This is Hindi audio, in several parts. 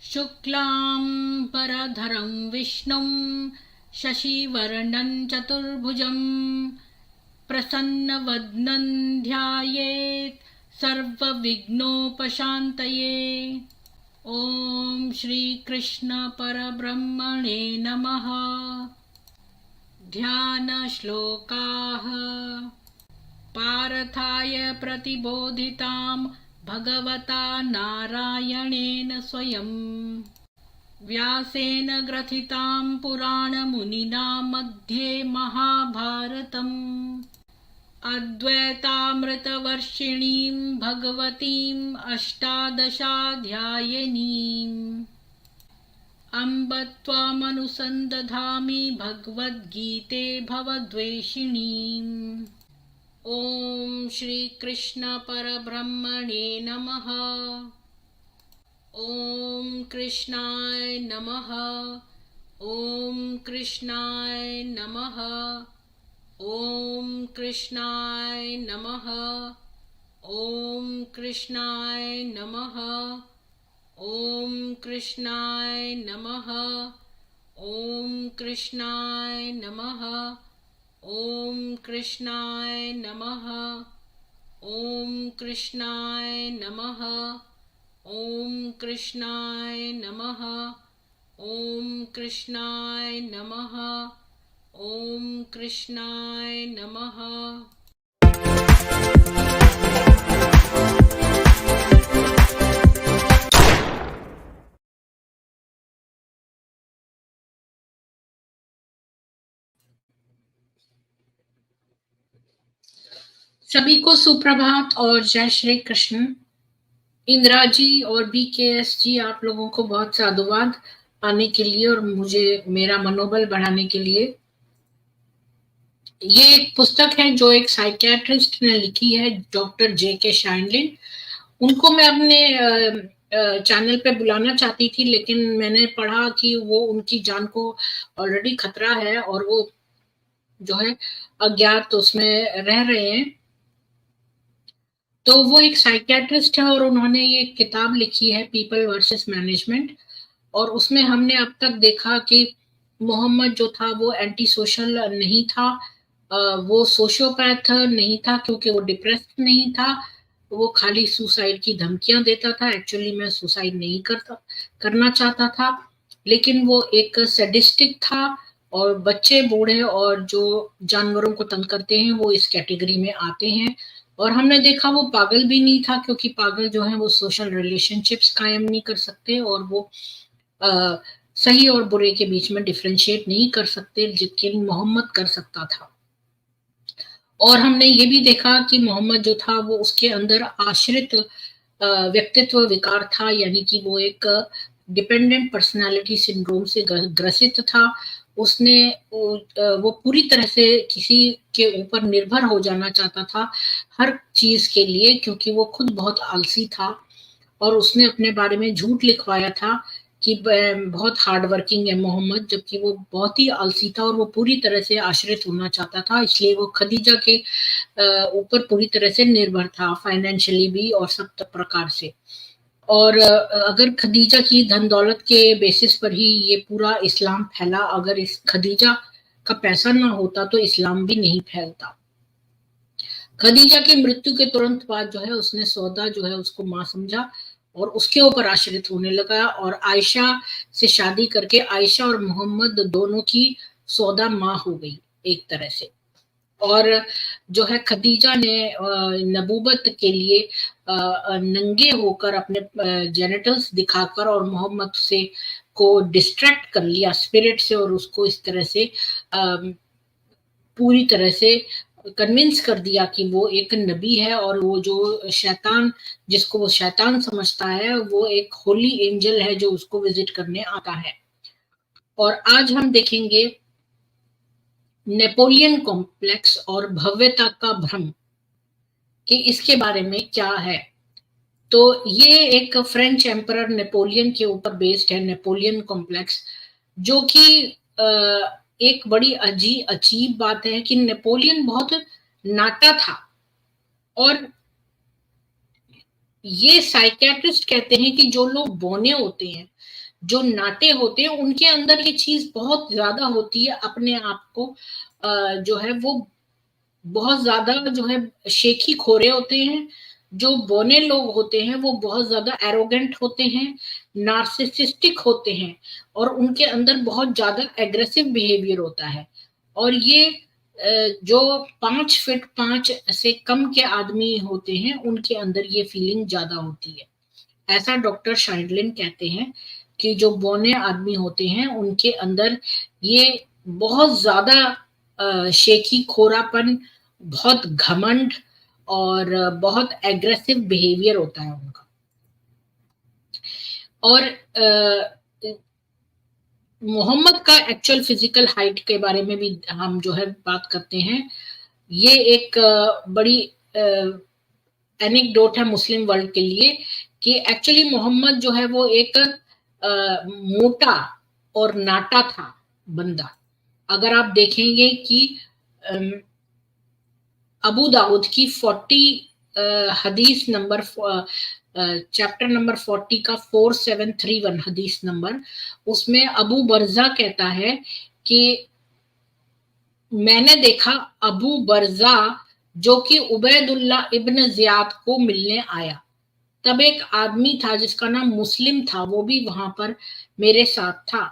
शुक्लांबरधरं विष्णुं शशिवर्णं चतुर्भुजं प्रसन्नवदनं ध्यायेत् सर्वविघ्नोपशान्तये। ॐ श्रीकृष्ण परब्रह्मणे नमः। ध्यानश्लोकाः। पार्थाय प्रतिबोधितां भगवता नारायणेन स्वयं व्यासेन ग्रथितां पुराणमुनिना मध्ये महाभारतम् अद्वैतामृतवर्षिणीं भगवतीम् अष्टादशाध्यायिनीम् अम्ब त्वामनुसन्दधामि भगवद्गीते भवद्वेषिणीम्। ॐ श्रीकृष्ण परब्रह्मणे नमः। ॐ कृष्णाय नमः। ॐ कृष्णाय नमः। ॐ कृष्णाय नमः। ॐ कृष्णाय नमः। ॐ कृष्णाय नमः। ॐ कृष्णाय नमः। ॐ कृष्णाय नमः। ॐ कृष्णाय नमः। ॐ कृष्णाय नमः। ॐ कृष्णाय नमः। ॐ कृष्णाय नमः। सभी को सुप्रभात और जय श्री कृष्ण। इंदिरा जी और BKS जी, आप लोगों को बहुत साधुवाद आने के लिए और मुझे मेरा मनोबल बढ़ाने के लिए। ये एक पुस्तक है जो एक साइकियाट्रिस्ट ने लिखी है, डॉक्टर JK शाइनलिन। उनको मैं अपने चैनल पे बुलाना चाहती थी, लेकिन मैंने पढ़ा कि वो उनकी जान को ऑलरेडी खतरा है और वो जो है अज्ञात उसमें रह रहे हैं। तो वो एक साइकियाट्रिस्ट है और उन्होंने ये किताब लिखी है, पीपल वर्सेस मैनेजमेंट। और उसमें हमने अब तक देखा कि मोहम्मद जो था वो एंटी सोशल नहीं था, वो सोशियोपैथ नहीं था क्योंकि वो डिप्रेस्ड नहीं था, वो खाली सुसाइड की धमकियां देता था। एक्चुअली मैं सुसाइड नहीं करना चाहता था, लेकिन वो एक सैडिस्टिक था और बच्चे, बूढ़े और जो जानवरों को तंग करते हैं वो इस कैटेगरी में आते हैं। और हमने देखा वो पागल भी नहीं था, क्योंकि पागल जो है वो सोशल रिलेशनशिप्स कायम नहीं कर सकते और वो सही और बुरे के बीच में डिफरेंशिएट नहीं कर सकते, जितने मोहम्मद कर सकता था। और हमने ये भी देखा कि मोहम्मद जो था वो उसके अंदर आश्रित व्यक्तित्व विकार था, यानी कि वो एक डिपेंडेंट पर्सनालिटी सिंड्रोम से ग्रसित था। उसने वो पूरी तरह से किसी के ऊपर निर्भर हो जाना चाहता था हर चीज के लिए, क्योंकि वो खुद बहुत आलसी था। और उसने अपने बारे में झूठ लिखवाया था कि बहुत हार्ड वर्किंग है मोहम्मद, जबकि वो बहुत ही आलसी था और वो पूरी तरह से आश्रित होना चाहता था। इसलिए वो खदीजा के ऊपर पूरी तरह से निर्भर था, फाइनेंशियली भी और सब प्रकार से। और अगर खदीजा की धन दौलत के बेसिस पर ही ये पूरा इस्लाम फैला, अगर इस खदीजा का पैसा ना होता तो इस्लाम भी नहीं फैलता। खदीजा की मृत्यु के तुरंत बाद जो है उसने सौदा जो है उसको माँ समझा और उसके ऊपर आश्रित होने लगा, और आयशा से शादी करके आयशा और मोहम्मद दोनों की सौदा माँ हो गई एक तरह से। और जो है खदीजा ने नबूबत के लिए नंगे होकर अपने जेनिटल्स दिखाकर और मोहम्मद से को डिस्ट्रैक्ट कर लिया स्पिरिट से, और उसको इस तरह से पूरी तरह से कन्विंस कर दिया कि वो एक नबी है, और वो जो शैतान, जिसको वो शैतान समझता है, वो एक होली एंजल है जो उसको विजिट करने आता है। और आज हम देखेंगे नेपोलियन कॉम्प्लेक्स और भव्यता का भ्रम कि इसके बारे में क्या है। तो ये एक फ्रेंच एम्परर नेपोलियन के ऊपर बेस्ड है, नेपोलियन कॉम्प्लेक्स, जो कि एक बड़ी अजीब बात है कि नेपोलियन बहुत नाटा था। और ये साइकियाट्रिस्ट कहते हैं कि जो लोग बौने होते हैं, जो नाटे होते हैं उनके अंदर ये चीज बहुत ज्यादा होती है, अपने आप को जो है वो बहुत ज्यादा जो है शेखी खोरे होते हैं। जो बौने लोग होते हैं वो बहुत ज्यादा एरोगेंट होते हैं, नार्सिसिस्टिक होते हैं, और उनके अंदर बहुत ज्यादा एग्रेसिव बिहेवियर होता है। और ये जो 5 फीट 5 से कम के आदमी होते हैं उनके अंदर ये फीलिंग ज्यादा होती है। ऐसा डॉक्टर शाइडलिन कहते हैं कि जो बौने आदमी होते हैं उनके अंदर ये बहुत ज्यादा शेखी खोरापन, बहुत घमंड और बहुत एग्रेसिव बिहेवियर होता है उनका। और मोहम्मद का एक्चुअल फिजिकल हाइट के बारे में भी हम जो है बात करते हैं। ये एक बड़ी एनेक्डोट है मुस्लिम वर्ल्ड के लिए कि एक्चुअली मोहम्मद जो है वो एक मोटा और नाटा था बंदा। अगर आप देखेंगे कि अबू दाऊद की 40 हदीस नंबर चैप्टर नंबर 40 का 4731 हदीस नंबर, उसमें अबू बरजा कहता है कि मैंने देखा अबू बरजा जो कि उबैदुल्ला इब्न जियाद को मिलने आया। तब एक आदमी था जिसका नाम मुस्लिम था, वो भी वहां पर मेरे साथ था।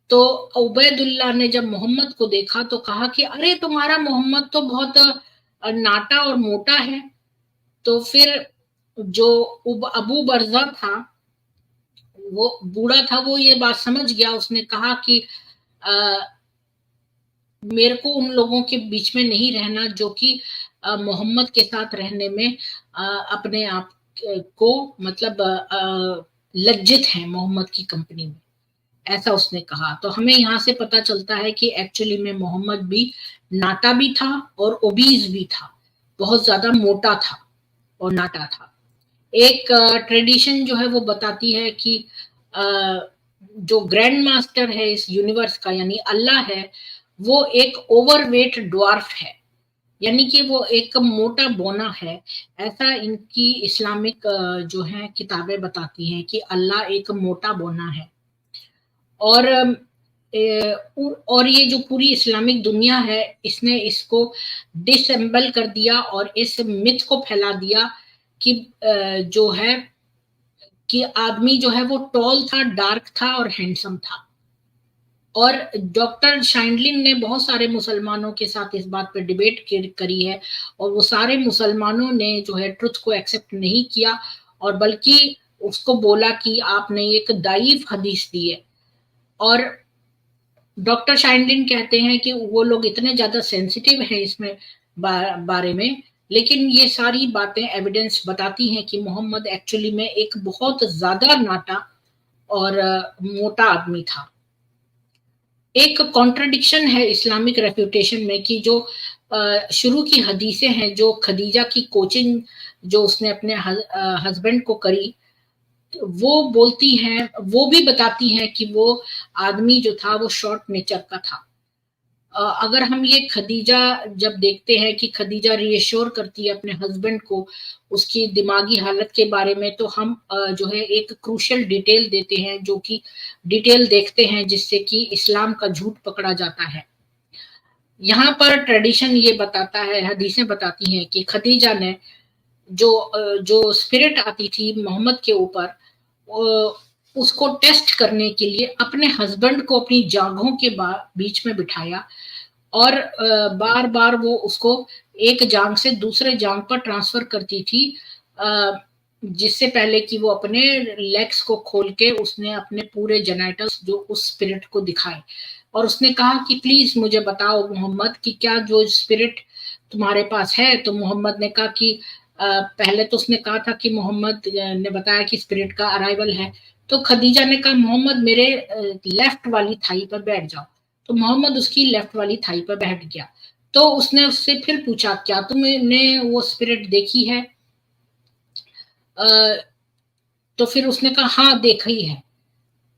तो उबैदुल्ला ने जब मोहम्मद को देखा तो कहा कि अरे तुम्हारा मोहम्मद तो बहुत नाटा और मोटा है। तो फिर जो अबू बरजा था, वो बूढ़ा था, वो ये बात समझ गया। उसने कहा कि मेरे को उन लोगों के बीच में नहीं रहना जो कि मोहम्मद के साथ रहने में अपने आप को मतलब लज्जित है मोहम्मद की कंपनी में, ऐसा उसने कहा। तो हमें यहाँ से पता चलता है कि एक्चुअली में मोहम्मद भी नाटा भी था और ओबीज भी था, बहुत ज्यादा मोटा था और नाटा था। एक ट्रेडिशन जो है वो बताती है कि जो ग्रैंड मास्टर है इस यूनिवर्स का यानी अल्लाह है, वो एक ओवरवेट ड्वार्फ है, यानी कि वो एक मोटा बोना है। ऐसा इनकी इस्लामिक जो है किताबें बताती हैं कि अल्लाह एक मोटा बोना है। और और ये जो पूरी इस्लामिक दुनिया है इसने इसको डिसएम्बल कर दिया और इस मिथ को फैला दिया कि जो है कि आदमी जो है वो टॉल था, डार्क था और हैंडसम था। और डॉक्टर शाइंडलिन ने बहुत सारे मुसलमानों के साथ इस बात पर डिबेट करी है, और वो सारे मुसलमानों ने जो है ट्रुथ को एक्सेप्ट नहीं किया, और बल्कि उसको बोला कि आपने एक दाईफ हदीस दी है। और डॉक्टर शाइंडलिन कहते हैं कि वो लोग इतने ज्यादा सेंसिटिव हैं इसमें बारे में, लेकिन ये सारी बातें एविडेंस बताती हैं कि मोहम्मद एक्चुअली में एक बहुत ज्यादा नाटा और मोटा आदमी था। एक कॉन्ट्रडिक्शन है इस्लामिक रेप्यूटेशन में कि जो शुरू की हदीसें हैं, जो खदीजा की कोचिंग जो उसने अपने हस्बैंड को करी, वो बोलती हैं, वो भी बताती हैं कि वो आदमी जो था वो शॉर्ट नेचर का था। अगर हम ये खदीजा जब देखते हैं कि खदीजा रीएश्योर करती है अपने हस्बैंड को उसकी दिमागी हालत के बारे में, तो हम जो है एक क्रूशियल डिटेल देते हैं, जो कि डिटेल देखते हैं जिससे कि इस्लाम का झूठ पकड़ा जाता है। यहाँ पर ट्रेडिशन ये बताता है, हदीसें बताती हैं कि खदीजा ने जो स्पिरिट आती थी मोहम्मद के ऊपर, उसको टेस्ट करने के लिए अपने हस्बैंड को अपनी जांघों के बीच में बिठाया, और बार बार वो उसको एक जांग से दूसरे जांग पर ट्रांसफर करती थी, जिससे पहले कि वो अपने लेग्स को खोल के उसने अपने पूरे जेनाइटल्स जो उस स्पिरिट को दिखाए। और उसने कहा कि प्लीज मुझे बताओ मोहम्मद कि क्या जो स्पिरिट तुम्हारे पास है। तो मोहम्मद ने कहा कि पहले तो उसने कहा था कि मोहम्मद ने बताया कि स्पिरिट का अराइवल है। तो खदीजा ने कहा मोहम्मद मेरे लेफ्ट वाली थाई पर बैठ जाओ। तो मोहम्मद उसकी लेफ्ट वाली थाई पर बैठ गया। तो उसने उससे फिर पूछा क्या तुमने वो स्पिरिट देखी है? तो फिर उसने कहा हाँ देखी है।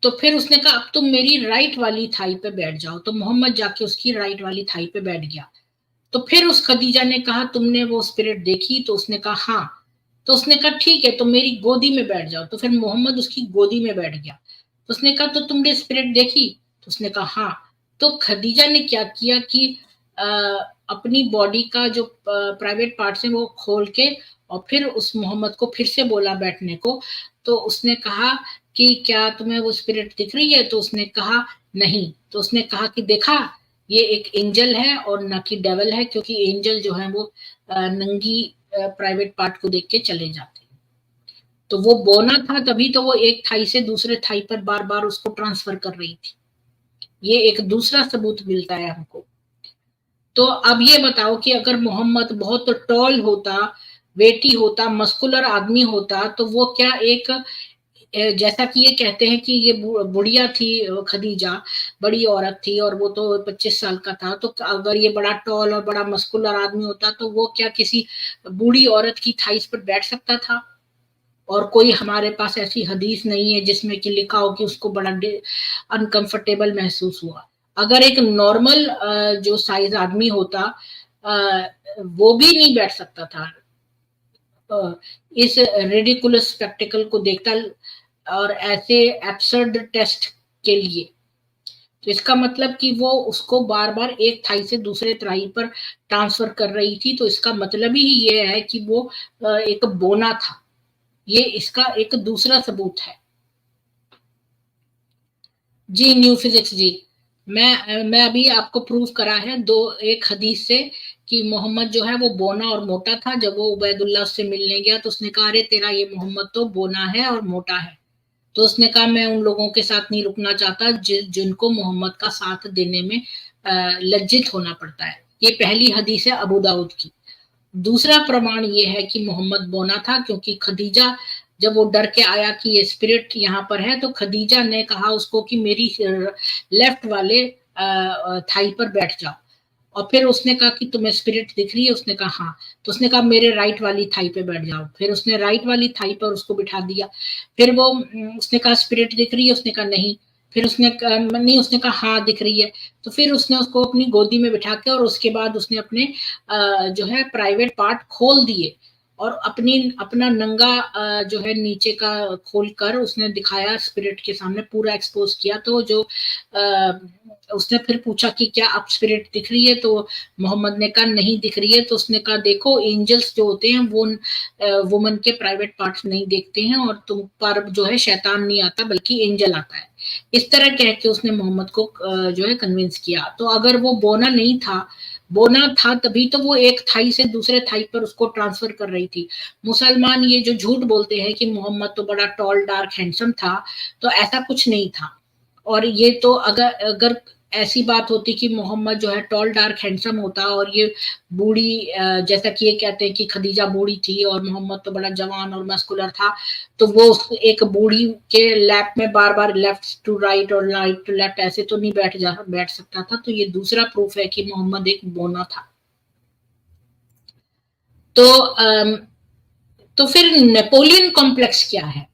तो फिर उसने कहा अब तुम मेरी राइट वाली थाई पे बैठ जाओ। तो मोहम्मद जाके उसकी राइट वाली थाई पे बैठ गया। तो फिर उस खदीजा ने कहा तुमने वो स्पिरिट देखी? तो उसने कहा हाँ। तो उसने कहा ठीक है तो मेरी गोदी में बैठ जाओ। तो फिर मोहम्मद उसकी गोदी में बैठ गया। तो उसने कहा तो तुमने स्पिरिट देखी? तो उसने कहा हाँ। तो खदीजा ने क्या किया कि अपनी बॉडी का जो प्राइवेट पार्ट्स है वो खोल के और फिर उस मोहम्मद को फिर से बोला बैठने को। तो उसने कहा कि क्या तुम्हें वो स्पिरिट दिख रही है? तो उसने कहा नहीं। तो उसने कहा कि देखा, ये एक एंजल है और न कि डेवल है, क्योंकि एंजल जो है वो नंगी प्राइवेट पार्ट को देख के चले जाते हैं। तो वो बोना था, तभी तो वो एक थाई से दूसरे थाई पर बार बार उसको ट्रांसफर कर रही थी। ये एक दूसरा सबूत मिलता है हमको। तो अब ये बताओ कि अगर मोहम्मद बहुत टॉल होता, वेटी होता, मस्कुलर आदमी होता, तो वो क्या एक जैसा कि ये कहते हैं कि ये बुढ़िया थी खदीजा, बड़ी औरत थी और वो तो 25 साल का था, तो अगर ये बड़ा टॉल और बड़ा मस्कुलर आदमी होता तो वो क्या किसी बूढ़ी औरत की थाइस पर बैठ सकता था? और कोई हमारे पास ऐसी हदीस नहीं है जिसमें कि लिखा हो कि उसको बड़ा अनकंफर्टेबल महसूस हुआ। अगर एक नॉर्मल जो साइज आदमी होता वो भी नहीं बैठ सकता था इस रेडिकुलस स्पेक्टिकल को देखता और ऐसे एब्सर्ड टेस्ट के लिए। तो इसका मतलब कि वो उसको बार बार एक थाई से दूसरे थाई पर ट्रांसफर कर रही थी, तो इसका मतलब ही ये है कि वो एक बोना था। ये इसका एक दूसरा सबूत है। जी न्यू फिजिक्स जी, मैं अभी आपको प्रूव करा है दो एक हदीस से कि मोहम्मद जो है वो बोना और मोटा था। जब वो उबैदुल्लाह से मिलने गया तो उसने कहा अरे तेरा ये मोहम्मद तो बोना है और मोटा है। तो उसने कहा मैं उन लोगों के साथ नहीं रुकना चाहता जिनको मोहम्मद का साथ देने में लज्जित होना पड़ता है। ये पहली हदीस है अबू दाऊद की। दूसरा प्रमाण ये है कि मोहम्मद बोना था, क्योंकि खदीजा जब वो डर के आया कि ये स्पिरिट यहाँ पर है, तो खदीजा ने कहा उसको कि मेरी लेफ्ट वाले थाई पर बैठ जाओ। और फिर उसने कहा कि तुम्हें स्पिरिट दिख रही है? उसने कहा हाँ। तो उसने कहा मेरे राइट वाली थाई पे बैठ जाओ। फिर उसने राइट वाली थाई पर उसको बिठा दिया। फिर वो उसने कहा स्पिरिट दिख रही है? उसने कहा नहीं। फिर उसने नहीं, उसने कहा हाँ दिख रही है। तो फिर उसने उसको अपनी गोदी में बिठा के और उसके बाद उसने अपने जो है प्राइवेट पार्ट खोल दिए और अपना नंगा जो है नीचे का खोल कर उसने दिखाया स्पिरिट के सामने, पूरा एक्सपोज किया। तो जो उसने फिर पूछा कि क्या अब स्पिरिट दिख रही है? तो मोहम्मद ने कहा नहीं दिख रही है। तो उसने कहा देखो, एंजल्स जो होते हैं वो वुमन के प्राइवेट पार्ट्स नहीं देखते हैं और तुम पर जो है शैतान नहीं आता बल्कि एंजल आता है। इस तरह कह के उसने मोहम्मद को जो है कन्विंस किया। तो अगर वो बोना नहीं था, बोना था तभी तो वो एक थाई से दूसरे थाई पर उसको ट्रांसफर कर रही थी। मुसलमान ये जो झूठ बोलते हैं कि मोहम्मद तो बड़ा टॉल डार्क हैंडसम था, तो ऐसा कुछ नहीं था। और ये तो अगर अगर ऐसी बात होती कि मोहम्मद जो है टॉल डार्क हैंडसम होता और ये बूढ़ी जैसा कि ये कहते हैं कि खदीजा बूढ़ी थी और मोहम्मद तो बड़ा जवान और मस्कुलर था, तो वो एक बूढ़ी के लैप में बार बार लेफ्ट टू राइट और राइट टू लेफ्ट ऐसे तो नहीं बैठ सकता था। तो ये दूसरा प्रूफ है कि मोहम्मद एक बोना था। तो तो फिर नेपोलियन कॉम्प्लेक्स क्या है?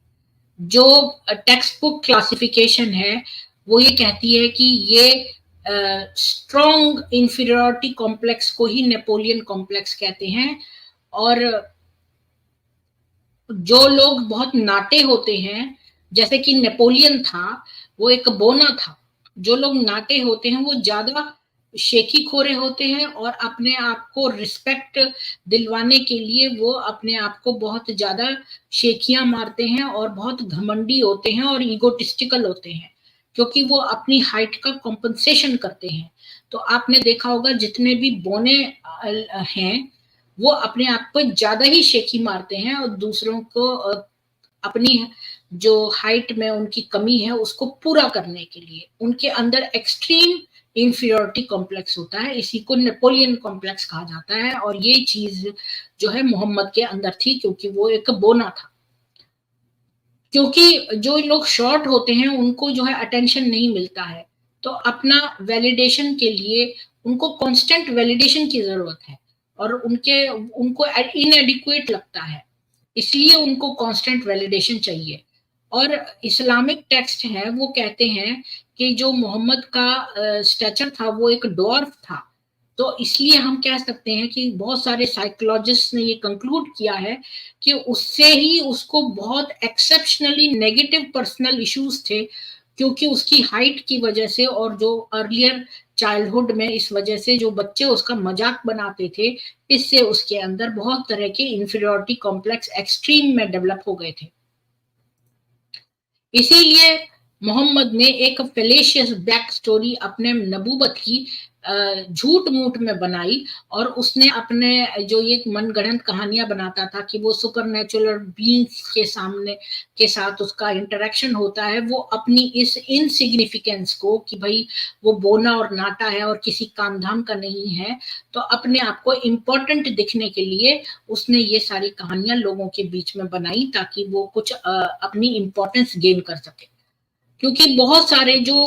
जो टेक्स्ट बुक क्लासिफिकेशन है वो ये कहती है कि ये स्ट्रॉन्ग इंफीरियोरिटी कॉम्प्लेक्स को ही नेपोलियन कॉम्प्लेक्स कहते हैं। और जो लोग बहुत नाटे होते हैं, जैसे कि नेपोलियन था, वो एक बोना था। जो लोग नाटे होते हैं वो ज्यादा शेखी खोरे होते हैं और अपने आप को रिस्पेक्ट दिलवाने के लिए वो अपने आप को बहुत ज्यादा शेखियां मारते हैं और बहुत घमंडी होते हैं और ईगोटिस्टिकल होते हैं, क्योंकि वो अपनी हाइट का कॉम्पनसेशन करते हैं। तो आपने देखा होगा जितने भी बोने हैं वो अपने आप को ज्यादा ही शेखी मारते हैं और दूसरों को अपनी जो हाइट में उनकी कमी है उसको पूरा करने के लिए उनके अंदर एक्सट्रीम इंफीरियोरिटी कॉम्प्लेक्स होता है। इसी को नेपोलियन कॉम्प्लेक्स कहा जाता है और ये चीज जो है मोहम्मद के अंदर थी, क्योंकि वो एक बोना था। क्योंकि जो लोग शॉर्ट होते हैं उनको जो है अटेंशन नहीं मिलता है, तो अपना वैलिडेशन के लिए उनको कांस्टेंट वैलिडेशन की जरूरत है और उनको इनएडिक्वेट लगता है, इसलिए उनको कांस्टेंट वैलिडेशन चाहिए। और इस्लामिक टेक्स्ट है वो कहते हैं कि जो मोहम्मद का स्टेचर था वो एक डॉर्फ था। तो इसलिए हम कह सकते हैं कि बहुत सारे साइकोलॉजिस्ट ने ये कंक्लूड किया है कि उससे ही उसको बहुत एक्सेप्शनली नेगेटिव पर्सनल इश्यूज थे, क्योंकि उसकी हाइट की वजह से और जो अर्लियर चाइल्डहुड में इस वजह से जो बच्चे उसका मजाक बनाते थे, इससे उसके अंदर बहुत तरह के इंफीरियोरिटी कॉम्प्लेक्स एक्सट्रीम में डेवलप हो गए थे। इसीलिए मोहम्मद ने एक फेलेशियस बैक स्टोरी अपने नबूवत की झूठ मूठ में बनाई, और उसने अपने जो ये मनगढ़ंत कहानियां बनाता था कि वो सुपर नेचुरल बींग्स के सामने के साथ उसका इंटरेक्शन होता है, वो अपनी इस इनसिग्निफिकेंस को कि भाई वो बोना और नाटा है और किसी काम धाम का नहीं है, तो अपने आप को इम्पोर्टेंट दिखने के लिए उसने ये सारी कहानियां लोगों के बीच में बनाई ताकि वो कुछ अपनी इम्पोर्टेंस गेन कर सके। क्योंकि बहुत सारे जो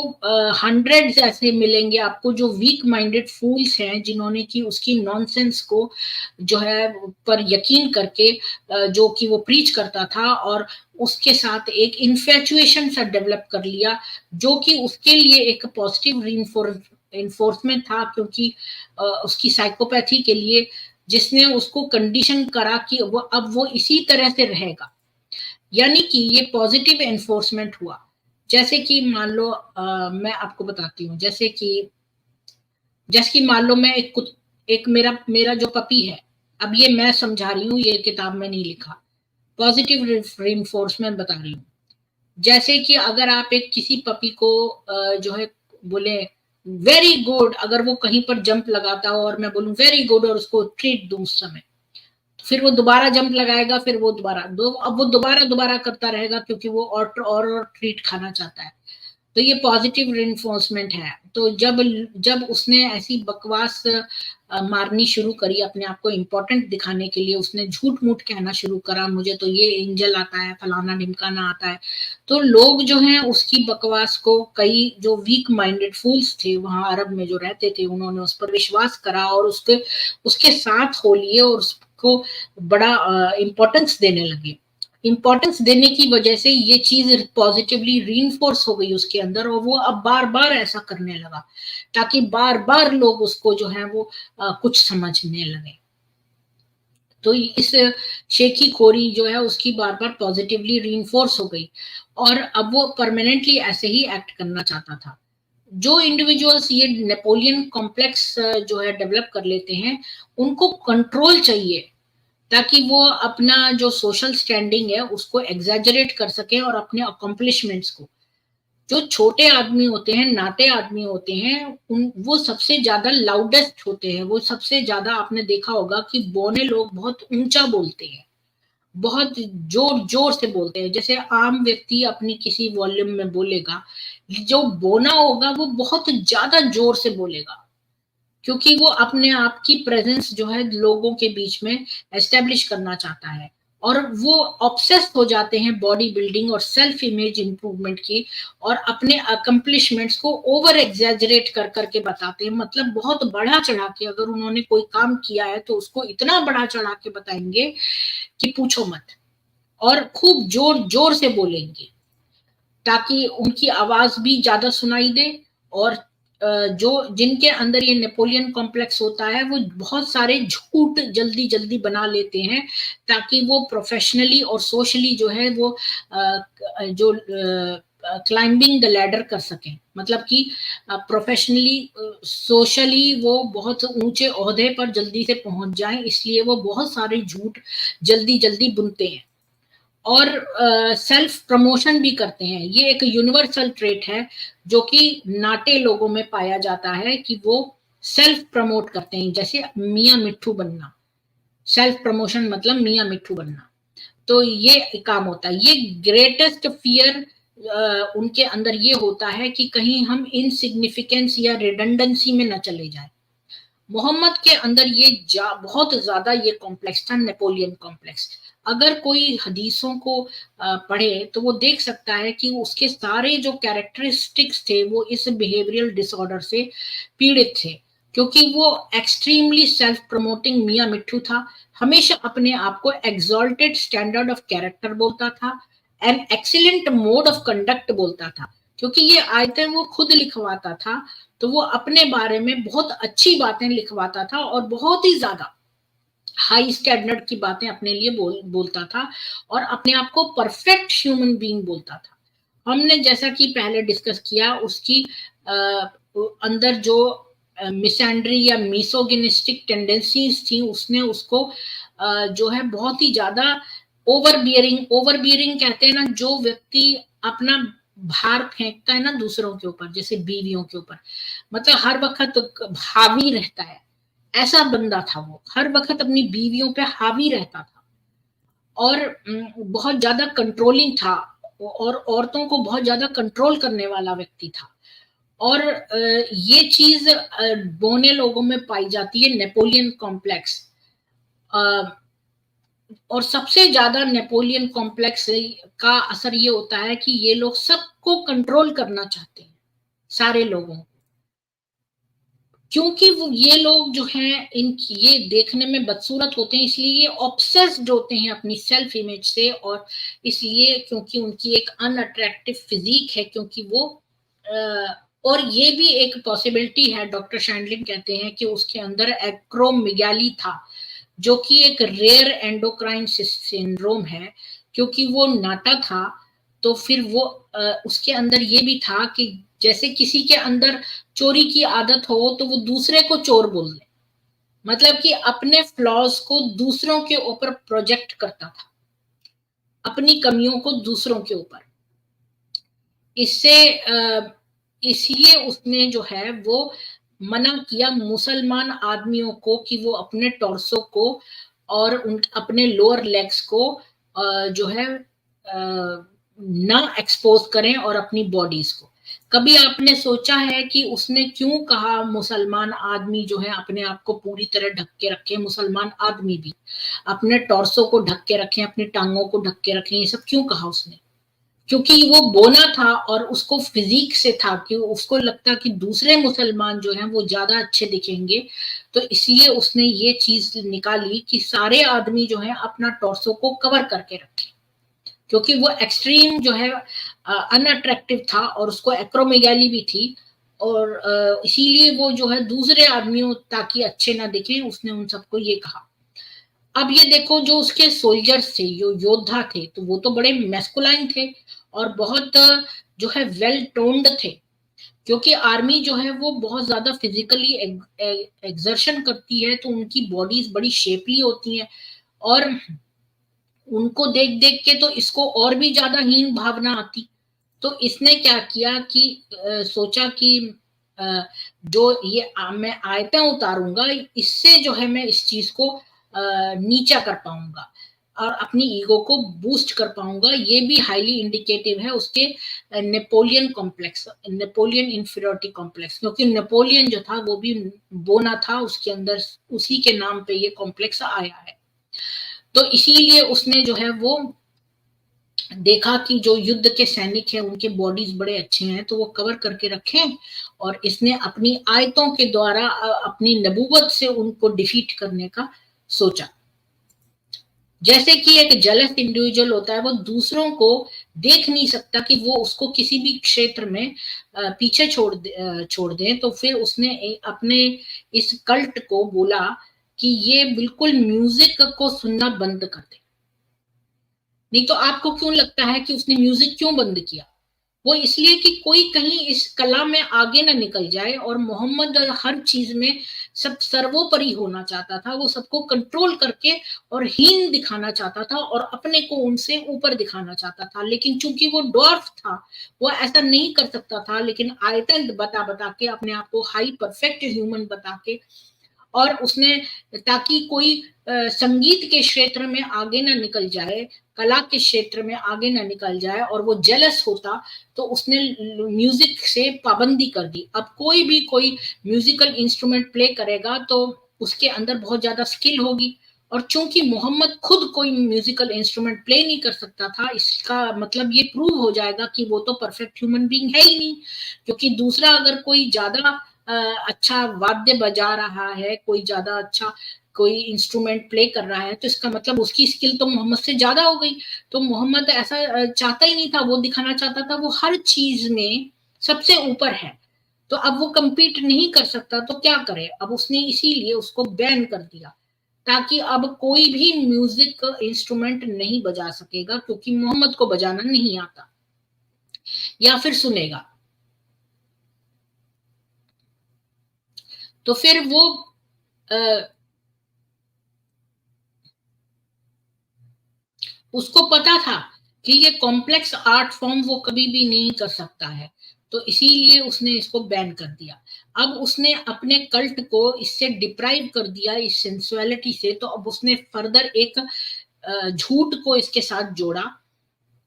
हंड्रेड्स ऐसे मिलेंगे आपको जो वीक माइंडेड फूल्स हैं, जिन्होंने कि उसकी नॉनसेंस को जो है पर यकीन करके जो कि वो प्रीच करता था, और उसके साथ एक इन्फेचुएशन सा डेवलप कर लिया, जो कि उसके लिए एक पॉजिटिव इन्फोर्समेंट था, क्योंकि उसकी साइकोपैथी के लिए, जिसने उसको कंडीशन करा कि वो अब वो इसी तरह से रहेगा। यानी कि ये पॉजिटिव एनफोर्समेंट हुआ। जैसे कि मान लो मैं आपको बताती हूँ, जैसे कि मान लो मैं एक मेरा मेरा जो पपी है, अब ये मैं समझा रही हूँ, ये किताब में नहीं लिखा, पॉजिटिव रिइंफोर्समेंट बता रही हूँ। जैसे कि अगर आप एक किसी पपी को जो है बोले वेरी गुड, अगर वो कहीं पर जंप लगाता हो और मैं बोलूं वेरी गुड और उसको ट्रीट दूं उस समय, फिर वो दोबारा जंप लगाएगा, फिर वो दोबारा अब वो दोबारा दोबारा करता रहेगा, क्योंकि वो और ट्रीट खाना चाहता है। तो ये पॉजिटिव रिइंफोर्समेंट है। तो जब जब उसने ऐसी बकवास मारनी शुरू करी, अपने आप को इम्पोर्टेंट दिखाने के लिए उसने झूठ मूठ कहना शुरू करा, मुझे तो ये एंजल आता है, फलाना ढिमकाना आता है, तो लोग जो हैं उसकी बकवास को, कई जो वीक माइंडेड फूल्स थे वहां अरब में जो रहते थे, उन्होंने उस पर विश्वास करा और उसके उसके साथ हो लिए और उसको बड़ा इम्पोर्टेंस देने लगे। इम्पोर्टेंस देने की वजह से ये चीज पॉजिटिवली रीइंफोर्स हो गई उसके अंदर, और वो अब बार बार ऐसा करने लगा, ताकि बार बार लोग उसको जो है वो कुछ समझने लगे। तो इस शेखी खोरी जो है उसकी बार बार पॉजिटिवली रीइंफोर्स हो गई, और अब वो परमानेंटली ऐसे ही एक्ट करना चाहता था। जो इंडिविजुअल्स ये नेपोलियन कॉम्प्लेक्स जो है डेवलप कर लेते हैं, उनको कंट्रोल चाहिए, ताकि वो अपना जो सोशल स्टैंडिंग है उसको एग्जैजरेट कर सके, और अपने अकम्पलिशमेंट्स को, जो छोटे आदमी होते हैं, नाटे आदमी होते हैं, उन वो सबसे ज्यादा लाउडेस्ट होते हैं, वो सबसे ज्यादा, आपने देखा होगा कि बौने लोग बहुत ऊंचा बोलते हैं, बहुत जोर जोर से बोलते हैं। जैसे आम व्यक्ति अपनी किसी वॉल्यूम में बोलेगा, जो बोना होगा वो बहुत ज्यादा जोर से बोलेगा, क्योंकि वो अपने आप की प्रेजेंस जो है लोगों के बीच में एस्टेब्लिश करना चाहता है, और वो ऑब्सेस्ड हो जाते हैं बॉडी बिल्डिंग और सेल्फ इमेज इंप्रूवमेंट की, और अपने अकम्पलिशमेंट्स को ओवर एग्जैजरेट कर करके बताते हैं, मतलब बहुत बढ़ा चढ़ा के, अगर उन्होंने कोई काम किया है तो उसको इतना बढ़ा चढ़ा के बताएंगे कि पूछो मत, और खूब जोर जोर से बोलेंगे, ताकि उनकी आवाज भी ज्यादा सुनाई दे। और जो जिनके अंदर ये नेपोलियन कॉम्प्लेक्स होता है, वो बहुत सारे झूठ जल्दी जल्दी बना लेते हैं, ताकि वो प्रोफेशनली और सोशली जो है वो जो क्लाइंबिंग द लैडर कर सकें, मतलब कि प्रोफेशनली सोशली वो बहुत ऊंचे ओहदे पर जल्दी से पहुंच जाएं, इसलिए वो बहुत सारे झूठ जल्दी जल्दी बुनते हैं, और सेल्फ प्रमोशन भी करते हैं। ये एक यूनिवर्सल ट्रेट है जो कि नाटे लोगों में पाया जाता है, कि वो सेल्फ प्रमोट करते हैं, जैसे मियाँ मिट्ठू बनना। सेल्फ प्रमोशन मतलब मियाँ मिट्ठू बनना। तो ये काम होता है। ये ग्रेटेस्ट फियर उनके अंदर ये होता है कि कहीं हम इनसिग्निफिकेंस या रिडंडेंसी में न चले जाए। मोहम्मद के अंदर ये बहुत ज्यादा ये कॉम्प्लेक्स था, नेपोलियन कॉम्प्लेक्स। अगर कोई हदीसों को पढ़े तो वो देख सकता है कि उसके सारे जो कैरेक्टरिस्टिक्स थे वो इस बिहेवियरल डिसऑर्डर से पीड़ित थे, क्योंकि वो एक्सट्रीमली सेल्फ प्रमोटिंग मियाँ मिट्ठू था, हमेशा अपने आप को एग्जॉल्टेड स्टैंडर्ड ऑफ कैरेक्टर बोलता था, an excellent mode of conduct बोलता था, क्योंकि ये आयतें वो खुद लिखवाता था, तो वो अपने बारे में बहुत अच्छी बातें लिखवाता था, और बहुत ही ज्यादा हाई स्टैंडर्ड की बातें अपने लिए बोलता था, और अपने आप को परफेक्ट ह्यूमन बीइंग बोलता था। हमने जैसा कि पहले डिस्कस किया, उसकी अंदर जो मिसैंड्री या मिसोगिनिस्टिक टेंडेंसीज थी, उसने उसको जो है बहुत ही ज्यादा ओवर बियरिंग कहते हैं ना, जो व्यक्ति अपना भार फेंकता है ना दूसरों के ऊपर, जैसे बीवियों के ऊपर, मतलब हर वक्त हावी रहता है, ऐसा बंदा था वो, हर वक्त अपनी बीवियों पे हावी रहता था और बहुत ज्यादा कंट्रोलिंग था और औरतों को बहुत ज्यादा कंट्रोल करने वाला व्यक्ति था। और ये चीज बोने लोगों में पाई जाती है, नेपोलियन कॉम्प्लेक्स। और सबसे ज्यादा नेपोलियन कॉम्प्लेक्स का असर ये होता है कि ये लोग सबको कंट्रोल करना चाहते हैं, सारे लोगों को, क्योंकि वो ये लोग जो हैं इन ये देखने में बदसूरत होते हैं, इसलिए ये ऑब्सेस्ड होते हैं अपनी सेल्फ इमेज से, और इसलिए क्योंकि उनकी एक अनअट्रैक्टिव फिजिक है, क्योंकि वो और ये भी एक पॉसिबिलिटी है, डॉक्टर शैंडलिन कहते हैं कि उसके अंदर एक्रोमेगाली था, जो कि एक रेयर एंडोक्राइन सिंड्रोम है, क्योंकि वो नाटा था। तो फिर वो उसके अंदर ये भी था कि जैसे किसी के अंदर चोरी की आदत हो तो वो दूसरे को चोर बोल दे, मतलब कि अपने फ्लॉज को दूसरों के ऊपर प्रोजेक्ट करता था, अपनी कमियों को दूसरों के ऊपर। इससे इसलिए उसने जो है वो मना किया मुसलमान आदमियों को कि वो अपने टॉर्सो को और अपने लोअर लेग्स को जो है ना एक्सपोज करें, और अपनी बॉडीज को। कभी आपने सोचा है कि उसने क्यों कहा मुसलमान आदमी जो है अपने आप को पूरी तरह ढक के रखे, मुसलमान आदमी भी अपने टॉर्सो को ढक के रखें, अपनी टांगों को ढक के रखें, ये सब क्यों कहा उसने? क्योंकि वो बोना था और उसको फिजिक से था कि उसको लगता कि दूसरे मुसलमान जो हैं वो ज्यादा अच्छे दिखेंगे, तो इसलिए उसने ये चीज निकाली कि सारे आदमी जो है अपना टॉर्सो को कवर करके रखें, क्योंकि वो एक्सट्रीम जो है अनअट्रैक्टिव था और उसको एक्रोमेगाली भी थी, और इसीलिए वो जो है दूसरे आदमियों ताकि अच्छे ना दिखें, उसने उन सबको ये कहा। अब ये देखो, जो उसके सोल्जर्स थे, जो योद्धा थे, तो वो तो बड़े मैस्कुलाइन थे और बहुत जो है वेल टोन्ड थे, क्योंकि आर्मी जो है वो बहुत ज्यादा फिजिकली एक्सर्शन करती है, तो उनकी बॉडीज बड़ी शेपली होती हैं, और उनको देख देख के तो इसको और भी ज्यादा हीन भावना आती। तो इसने क्या किया कि सोचा कि जो ये मैं आयतें उतारूंगा, इससे जो है मैं इस चीज को नीचा कर पाऊंगा और अपनी ईगो को बूस्ट कर पाऊंगा। ये भी हाईली इंडिकेटिव है उसके Napoleon complex, Napoleon inferiority complex, क्योंकि नेपोलियन जो था वो भी बोना था, उसके अंदर उसी के नाम पे ये कॉम्प्लेक्स आया है। तो इसीलिए उसने जो है वो देखा कि जो युद्ध के सैनिक हैं उनके बॉडीज बड़े अच्छे हैं, तो वो कवर करके रखें, और इसने अपनी आयतों के द्वारा अपनी नबूवत से उनको डिफीट करने का सोचा। जैसे कि एक जेलस इंडिविजुअल होता है, वो दूसरों को देख नहीं सकता कि वो उसको किसी भी क्षेत्र में पीछे छोड़ दे, तो फिर उसने अपने इस कल्ट को बोला कि ये बिल्कुल म्यूजिक को सुनना बंद कर दे। नहीं तो आपको क्यों लगता है कि उसने म्यूजिक क्यों बंद किया? वो इसलिए कि कोई कहीं इस कला में आगे ना निकल जाए, और मोहम्मद हर चीज में सब सर्वोपरि होना चाहता था, वो सबको कंट्रोल करके और हीन दिखाना चाहता था और अपने को उनसे ऊपर दिखाना चाहता था। लेकिन चूंकि वो डॉर्फ था, वो ऐसा नहीं कर सकता था, लेकिन आयतन बता बता के अपने आप को हाई परफेक्ट ह्यूमन बता के, और उसने, ताकि कोई संगीत के क्षेत्र में आगे ना निकल जाए, कला के क्षेत्र में आगे ना निकल जाए और वो जेलस होता, तो उसने म्यूजिक से पाबंदी कर दी। अब कोई भी कोई म्यूजिकल इंस्ट्रूमेंट प्ले करेगा तो उसके अंदर बहुत ज्यादा स्किल होगी, और चूंकि मोहम्मद खुद कोई म्यूजिकल इंस्ट्रूमेंट प्ले नहीं कर सकता था, इसका मतलब ये प्रूव हो जाएगा कि वो तो परफेक्ट ह्यूमन बीइंग है ही नहीं। क्योंकि दूसरा अगर कोई ज्यादा अच्छा वाद्य बजा रहा है, कोई ज्यादा अच्छा कोई इंस्ट्रूमेंट प्ले कर रहा है, तो इसका मतलब उसकी स्किल तो मोहम्मद से ज्यादा हो गई। तो मोहम्मद ऐसा चाहता ही नहीं था, वो दिखाना चाहता था वो हर चीज में सबसे ऊपर है। तो अब वो compete नहीं कर सकता, तो क्या करे? अब उसने इसीलिए उसको बैन कर दिया, ताकि अब कोई भी म्यूजिक इंस्ट्रूमेंट नहीं बजा सकेगा, क्योंकि मोहम्मद को बजाना नहीं आता। या फिर सुनेगा। तो फिर वो उसको पता था कि ये कॉम्प्लेक्स आर्ट फॉर्म वो कभी भी नहीं कर सकता है, तो इसीलिए उसने इसको बैन कर दिया। अब उसने अपने कल्ट को इससे डिप्राइव कर दिया, इस सेंसुअलिटी से, तो अब उसने फर्दर एक झूठ को इसके साथ जोड़ा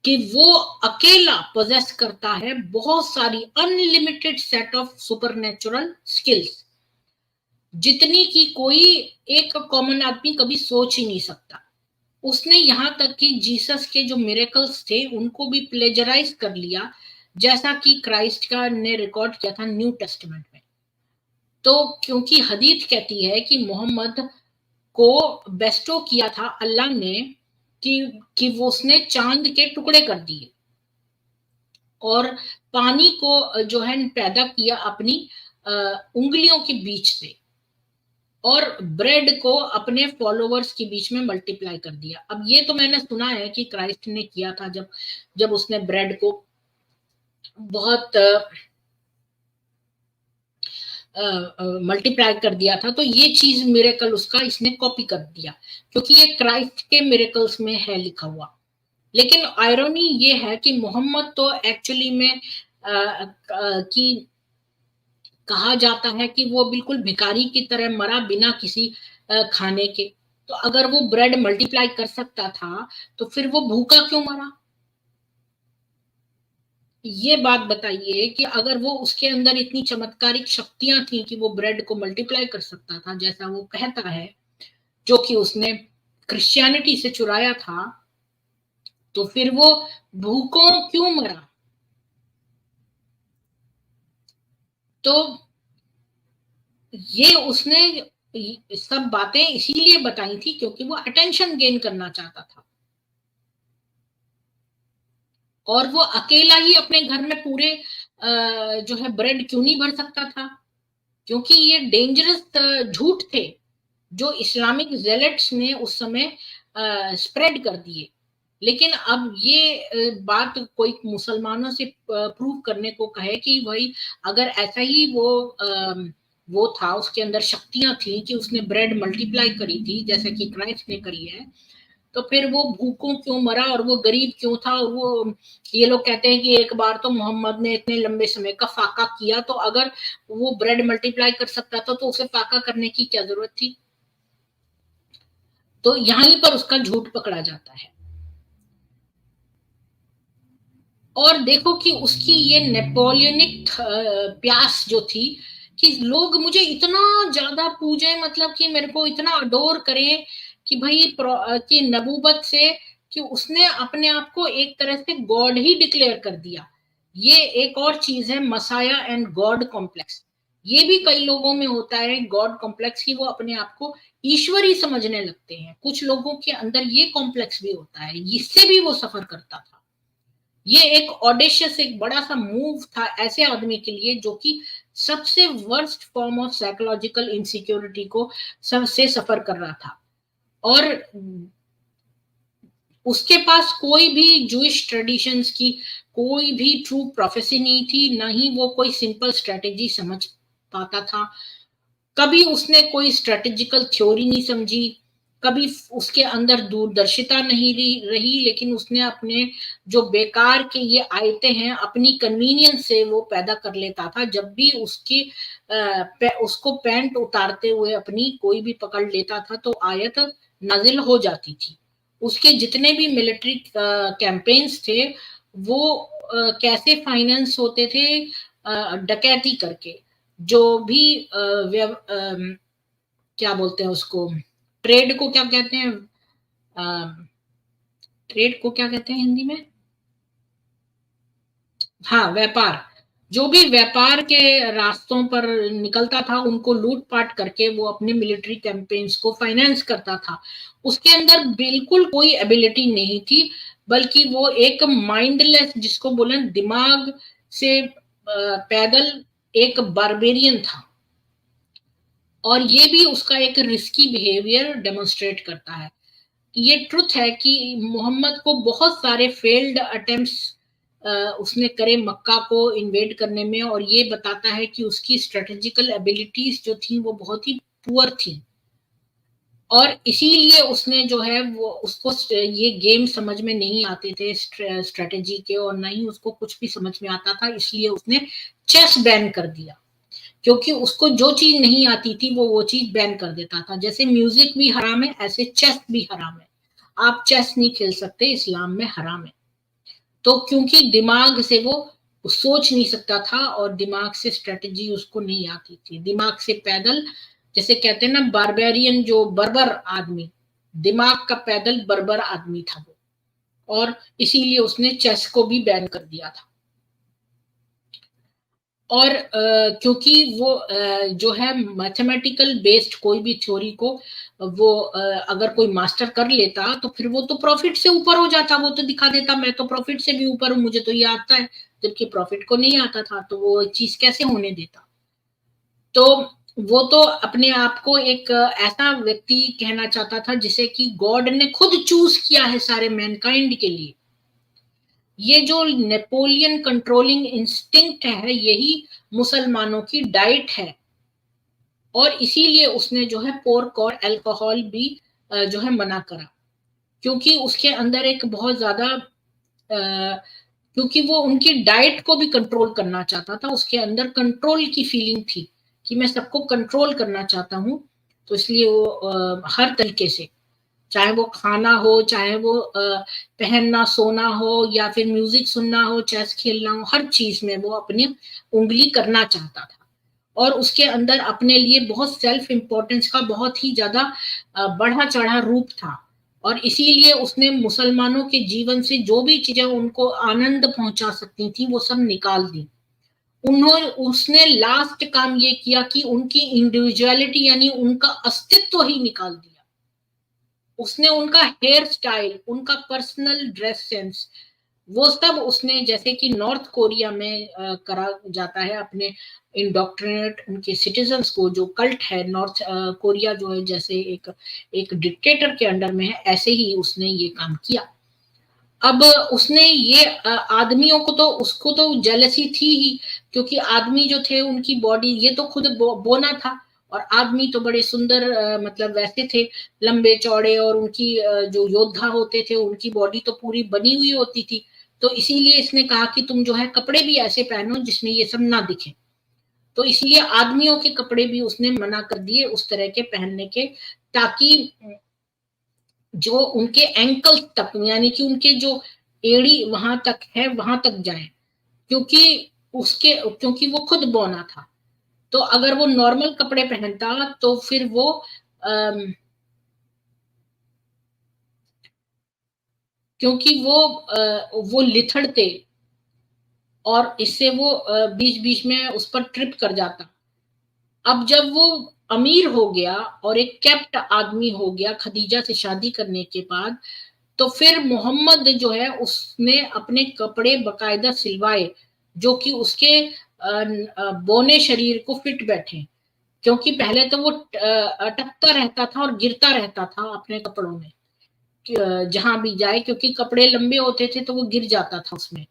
कि वो अकेला पोजेस करता है बहुत सारी unlimited set of supernatural skills, जितनी की कोई एक कॉमन आदमी कभी सोच ही नहीं सकता। उसने यहां तक कि जीसस के जो मिरेकल्स थे उनको भी प्लेजराइज कर लिया, जैसा कि क्राइस्ट का ने रिकॉर्ड किया था न्यू टेस्टमेंट में। तो क्योंकि हदीस कहती है कि मोहम्मद को बेस्टो किया था अल्लाह ने कि वो उसने चांद के टुकड़े कर दिए और पानी को जो है पैदा किया अपनी उंगलियों के बीच से, और ब्रेड को अपने फॉलोवर्स के बीच में मल्टीप्लाई कर दिया। अब ये तो मैंने सुना है कि क्राइस्ट ने किया था, जब जब उसने ब्रेड को बहुत मल्टीप्लाई कर दिया था, तो ये चीज मिरेकल उसका इसने कॉपी कर दिया, क्योंकि ये क्राइस्ट के मिरेकल्स में है लिखा हुआ। लेकिन आयरनी ये है कि मोहम्मद तो एक्चुअली में कि कहा जाता है कि वो बिल्कुल भिखारी की तरह मरा, बिना किसी खाने के। तो अगर वो ब्रेड मल्टीप्लाई कर सकता था तो फिर वो भूखा क्यों मरा? ये बात बताइए कि अगर वो उसके अंदर इतनी चमत्कारिक शक्तियां थी कि वो ब्रेड को मल्टीप्लाई कर सकता था, जैसा वो कहता है, जो कि उसने क्रिश्चियनिटी से चुराया था, तो फिर वो भूखों क्यों मरा? तो ये उसने सब बातें इसीलिए बताई थी क्योंकि वो अटेंशन गेन करना चाहता था। और वो अकेला ही अपने घर में पूरे जो है ब्रेड क्यों नहीं भर सकता था? क्योंकि ये डेंजरस झूठ थे जो इस्लामिक जेलेट्स ने उस समय स्प्रेड कर दिए। लेकिन अब ये बात कोई मुसलमानों से प्रूव करने को कहे कि भाई अगर ऐसा ही वो था, उसके अंदर शक्तियां थी कि उसने ब्रेड मल्टीप्लाई करी थी जैसे कि क्राइस्ट ने करी है, तो फिर वो भूखों क्यों मरा और वो गरीब क्यों था? और वो ये लोग कहते हैं कि एक बार तो मोहम्मद ने इतने लंबे समय का फाका किया, तो अगर वो ब्रेड मल्टीप्लाई कर सकता था तो उसे फाका करने की क्या जरूरत थी? तो यहीं पर उसका झूठ पकड़ा जाता है। और देखो कि उसकी ये नेपोलियनिक प्यास जो थी कि लोग मुझे इतना ज्यादा पूजे, मतलब कि मेरे को इतना अडोर करें कि भाई कि नबूबत से, कि उसने अपने आप को एक तरह से गॉड ही डिक्लेयर कर दिया। ये एक और चीज है, मसाया एंड गॉड कॉम्प्लेक्स। ये भी कई लोगों में होता है, गॉड कॉम्प्लेक्स, की वो अपने आप को ईश्वर ही समझने लगते हैं। कुछ लोगों के अंदर ये कॉम्प्लेक्स भी होता है, इससे भी वो सफर करता था। ये एक ऑडेशियस, एक बड़ा सा मूव था ऐसे आदमी के लिए जो कि सबसे worst form of psychological insecurity को सबसे सफर कर रहा था। और उसके पास कोई भी जूइश ट्रेडिशंस की कोई भी ट्रू प्रोफेसी नहीं थी, ना ही वो कोई सिंपल स्ट्रेटेजी समझ पाता था। कभी उसने कोई स्ट्रेटेजिकल थ्योरी नहीं समझी, कभी उसके अंदर दूरदर्शिता नहीं रही, लेकिन उसने अपने जो बेकार के ये आयते हैं अपनी कन्वीनियंस से वो पैदा कर लेता था। जब भी उसको पैंट उतारते हुए अपनी कोई भी पकड़ लेता था तो आयत नाजिल हो जाती थी। उसके जितने भी मिलिट्री कैंपेन्स थे वो कैसे फाइनेंस होते थे? डकैती करके। जो भी क्या बोलते हैं उसको, ट्रेड को क्या कहते हैं? ट्रेड को क्या कहते हैं हिंदी में? हाँ, व्यापार। जो भी व्यापार के रास्तों पर निकलता था उनको लूटपाट करके वो अपने मिलिट्री कैंपेन्स को फाइनेंस करता था। उसके अंदर बिल्कुल कोई एबिलिटी नहीं थी, बल्कि वो एक माइंडलेस, जिसको बोले दिमाग से पैदल एक बारबेरियन था। और ये भी उसका एक रिस्की बिहेवियर डेमोन्स्ट्रेट करता है। ये ट्रुथ है कि मोहम्मद को बहुत सारे फेल्ड अटेम्प्ट्स उसने करे मक्का को इन्वेड करने में, और ये बताता है कि उसकी स्ट्रेटेजिकल एबिलिटीज जो थी वो बहुत ही पुअर थी, और इसीलिए उसने जो है वो उसको ये गेम समझ में नहीं आते थे स्ट्रेटेजी के, और ना ही उसको कुछ भी समझ में आता था, इसलिए उसने चेस बैन कर दिया, क्योंकि उसको जो चीज नहीं आती थी वो चीज बैन कर देता था। जैसे म्यूजिक भी हराम है, ऐसे चेस भी हराम है। आप चेस नहीं खेल सकते, इस्लाम में हराम है। तो क्योंकि दिमाग से वो सोच नहीं सकता था, और दिमाग से स्ट्रेटेजी उसको नहीं आती थी, दिमाग से पैदल, जैसे कहते हैं ना बारबेरियन, जो बर्बर आदमी, दिमाग का पैदल बर्बर आदमी था वो, और इसीलिए उसने चेस को भी बैन कर दिया था। और क्योंकि वो जो है मैथमेटिकल बेस्ड कोई भी थ्योरी को वो अगर कोई मास्टर कर लेता तो फिर वो तो प्रॉफिट से ऊपर हो जाता, वो तो दिखा देता मैं तो प्रॉफिट से भी ऊपर हूं, मुझे तो ये आता है, जबकि प्रॉफिट को नहीं आता था, तो वो चीज कैसे होने देता। तो वो तो अपने आप को एक ऐसा व्यक्ति कहना चाहता था जिसे कि गॉड ने खुद चूज किया है सारे मैनकाइंड के लिए। ये जो नेपोलियन कंट्रोलिंग इंस्टिंक्ट है, यही मुसलमानों की डाइट है, और इसीलिए उसने जो है पोर्क और अल्कोहल भी जो है मना करा, क्योंकि उसके अंदर एक बहुत ज्यादा क्योंकि वो उनकी डाइट को भी कंट्रोल करना चाहता था, उसके अंदर कंट्रोल की फीलिंग थी कि मैं सबको कंट्रोल करना चाहता हूं, तो इसलिए वो हर तरीके से, चाहे वो खाना हो, चाहे वो पहनना सोना हो, या फिर म्यूजिक सुनना हो, चेस खेलना हो, हर चीज में वो अपनी उंगली करना चाहता था, और उसके अंदर अपने लिए बहुत सेल्फ इंपॉर्टेंस का बहुत ही ज्यादा बढ़ा चढ़ा रूप था, और इसीलिए उसने मुसलमानों के जीवन से जो भी चीजें उनको आनंद पहुंचा सकती थी वो सब निकाल दी। उन्होंने उसने लास्ट काम ये किया कि उनकी इंडिविजुअलिटी यानी उनका अस्तित्व ही निकाल दिया। उसने उनका हेयर स्टाइल, उनका पर्सनल ड्रेस सेंस, वो सब उसने, जैसे कि नॉर्थ कोरिया में करा जाता है अपने इंडोक्ट्रिनेट उनके सिटीजन्स को, जो कल्ट है नॉर्थ कोरिया जो है, जैसे एक एक डिक्टेटर के अंडर में है, ऐसे ही उसने ये काम किया। अब उसने ये आदमियों को तो, उसको तो जेलसी थी ही, क्योंकि आदमी जो थे उनकी बॉडी, ये तो खुद बोना था, और आदमी तो बड़े सुंदर मतलब वैसे थे, लंबे चौड़े, और उनकी जो योद्धा होते थे उनकी बॉडी तो पूरी बनी हुई होती थी। तो इसीलिए इसने कहा कि तुम जो है कपड़े भी ऐसे पहनो जिसमें ये सब ना दिखे, तो इसलिए आदमियों के कपड़े भी उसने मना कर दिए उस तरह के पहनने के, ताकि जो उनके एंकल तक, यानी कि उनके जो एड़ी वहां तक है वहां तक जाए, क्योंकि क्योंकि वो खुद बौना था। तो अगर वो नॉर्मल कपड़े पहनता तो फिर क्योंकि वो लिथड़ते, और इससे वो बीच बीच में उस पर ट्रिप कर जाता। अब जब वो अमीर हो गया और एक कैप्ट आदमी हो गया खदीजा से शादी करने के बाद, तो फिर मोहम्मद जो है उसने अपने कपड़े बकायदा सिलवाए, जो कि उसके बोने शरीर को फिट बैठे, क्योंकि पहले तो वो अटकता रहता था और गिरता रहता था अपने कपड़ों में, जहां भी जाए, क्योंकि कपड़े लंबे होते थे तो वो गिर जाता था उसमें।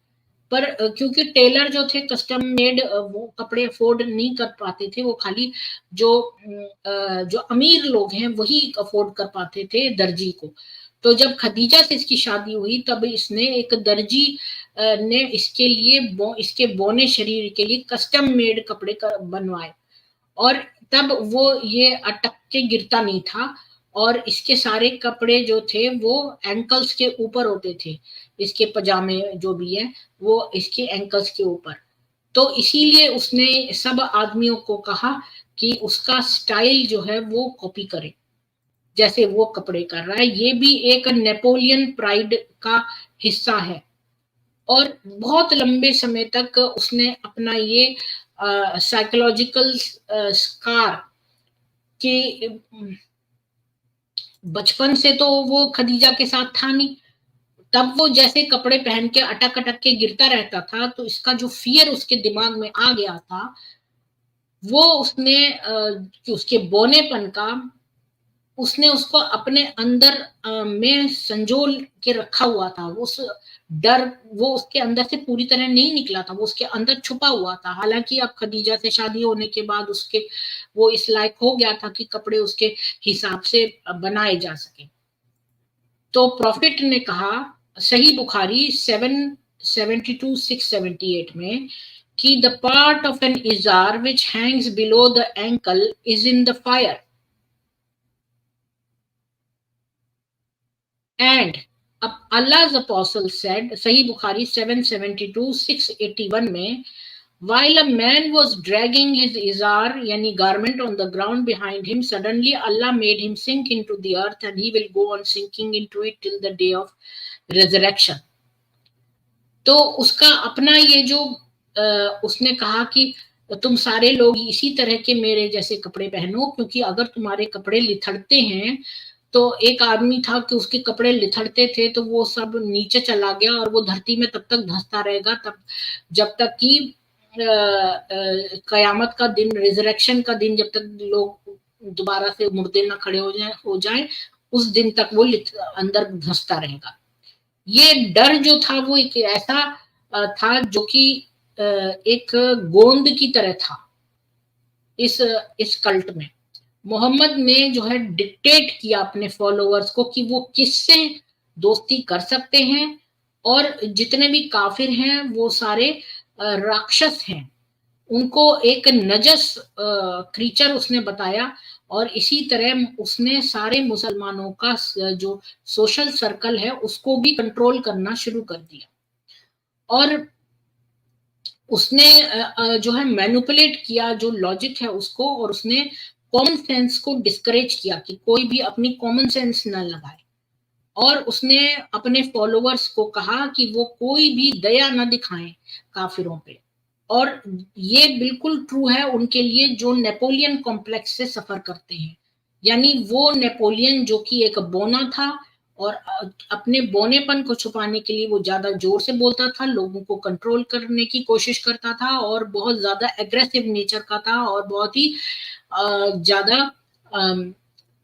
पर क्योंकि टेलर जो थे कस्टम मेड वो कपड़े अफोर्ड नहीं कर पाते थे, वो खाली जो जो अमीर लोग हैं वही अफोर्ड कर पाते थे दर्जी को। तो जब खदीजा से इसकी शादी हुई तब इसने एक दर्जी ने इसके लिए इसके बोने शरीर के लिए कस्टम मेड कपड़े बनवाए, और तब वो ये अटक के गिरता नहीं था, और इसके सारे कपड़े जो थे वो एंकल्स के ऊपर होते थे, इसके पजामे जो भी है वो इसके एंकल्स के ऊपर। तो इसीलिए उसने सब आदमियों को कहा कि उसका स्टाइल जो है वो कॉपी करे, जैसे वो कपड़े कर रहा है। ये भी एक नेपोलियन प्राइड का हिस्सा है, और बहुत लंबे समय तक उसने अपना ये साइकोलॉजिकल स्कार कि बचपन से तो वो खदीजा के साथ था नहीं, तब वो जैसे कपड़े पहन के अटक अटक के गिरता रहता था, तो इसका जो फियर उसके दिमाग में आ गया था, वो उसने कि उसके बोनेपन का उसने उसको अपने अंदर में संजोल के रखा हुआ था। उस डर वो उसके अंदर से पूरी तरह नहीं निकला था, वो उसके अंदर छुपा हुआ था। हालांकि अब खदीजा से शादी होने के बाद उसके वो इस लायक हो गया था कि कपड़े उसके हिसाब से बनाए जा सके। तो प्रॉफिट ने कहा, सही बुखारी 772-678 में, कि द पार्ट ऑफ एन इजार which hangs below the ankle is in the fire and Allah's apostle said, Sahih Bukhari 772-681 में, while a man was dragging his izar, yani garment, on the ground behind him, suddenly Allah made him sink into the earth and he will go on sinking into it till the day of resurrection. तो उसका अपना ये जो उसने कहा कि तुम सारे लोग इसी तरह के मेरे जैसे कपड़े पहनो, क्योंकि अगर तुम्हारे कपड़े लिथड़ते हैं, तो एक आदमी था कि उसके कपड़े लिथड़ते थे तो वो सब नीचे चला गया और वो धरती में तब तक धंसता रहेगा, तब जब तक कि कयामत का दिन, रिजरेक्शन का दिन, जब तक लोग दोबारा से मुर्दे ना खड़े हो जाए उस दिन तक वो अंदर धंसता रहेगा। ये डर जो था वो एक ऐसा था जो कि एक गोंद की तरह था इस कल्ट में। मोहम्मद ने जो है डिक्टेट किया अपने फॉलोअर्स को कि वो किससे दोस्ती कर सकते हैं, और जितने भी काफिर हैं वो सारे राक्षस हैं। उनको एक नजस क्रीचर उसने बताया, और इसी तरह उसने सारे मुसलमानों का जो सोशल सर्कल है उसको भी कंट्रोल करना शुरू कर दिया। और उसने जो है मैनिपुलेट किया जो लॉजिक है उसको, और उसने कॉमन सेंस को डिस्करेज किया कि कोई भी अपनी कॉमन सेंस न लगाए। और उसने अपने फॉलोअर्स को कहा कि वो कोई भी दया न दिखाएं काफिरों पे। और ये बिल्कुल ट्रू है उनके लिए जो नेपोलियन कॉम्प्लेक्स से सफर करते हैं। यानी वो नेपोलियन जो कि एक बोना था, और अपने बोनेपन को छुपाने के लिए वो ज्यादा जोर से बोलता था, लोगों को कंट्रोल करने की कोशिश करता था, और बहुत ज्यादा एग्रेसिव नेचर का था, और बहुत ही ज्यादा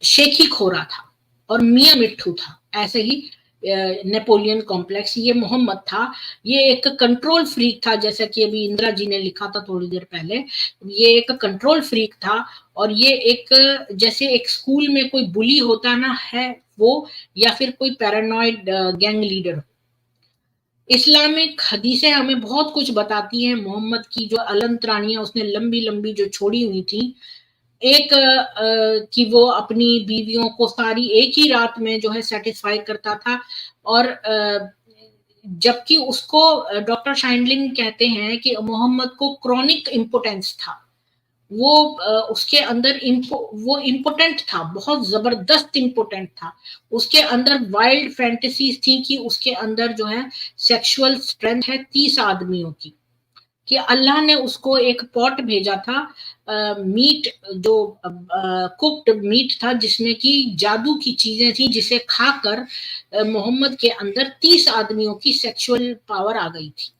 शेखी खोरा था और मियाँ मिट्ठू था। ऐसे ही नेपोलियन कॉम्प्लेक्स ये मोहम्मद था। ये एक कंट्रोल फ्रीक था, जैसा कि अभी इंदिरा जी ने लिखा था थोड़ी देर पहले। ये एक कंट्रोल फ्रीक था, और ये एक जैसे एक स्कूल में कोई बुली होता ना है वो, या फिर कोई पैरानॉइड गैंग लीडर। इस्लामिक हदीसें हमें बहुत कुछ बताती हैं मोहम्मद की जो अलंतरानियां उसने लंबी लंबी जो छोड़ी हुई थी। एक कि वो अपनी बीवियों को सारी एक ही रात में जो है सेटिस्फाई करता था, और जबकि उसको डॉक्टर शाइनलिंग कहते हैं कि मोहम्मद को क्रॉनिक इम्पोटेंस था। वो उसके अंदर वो इम्पोटेंट था, बहुत जबरदस्त इम्पोटेंट था। उसके अंदर वाइल्ड फैंटेसीज थी कि उसके अंदर जो है सेक्सुअल स्ट्रेंथ है 30 आदमियों की, कि अल्लाह ने उसको एक पॉट भेजा था मीट, जो कुक्ड मीट था जिसमें कि जादू की चीजें थी, जिसे खाकर मोहम्मद के अंदर 30 आदमियों की सेक्सुअल पावर आ गई थी।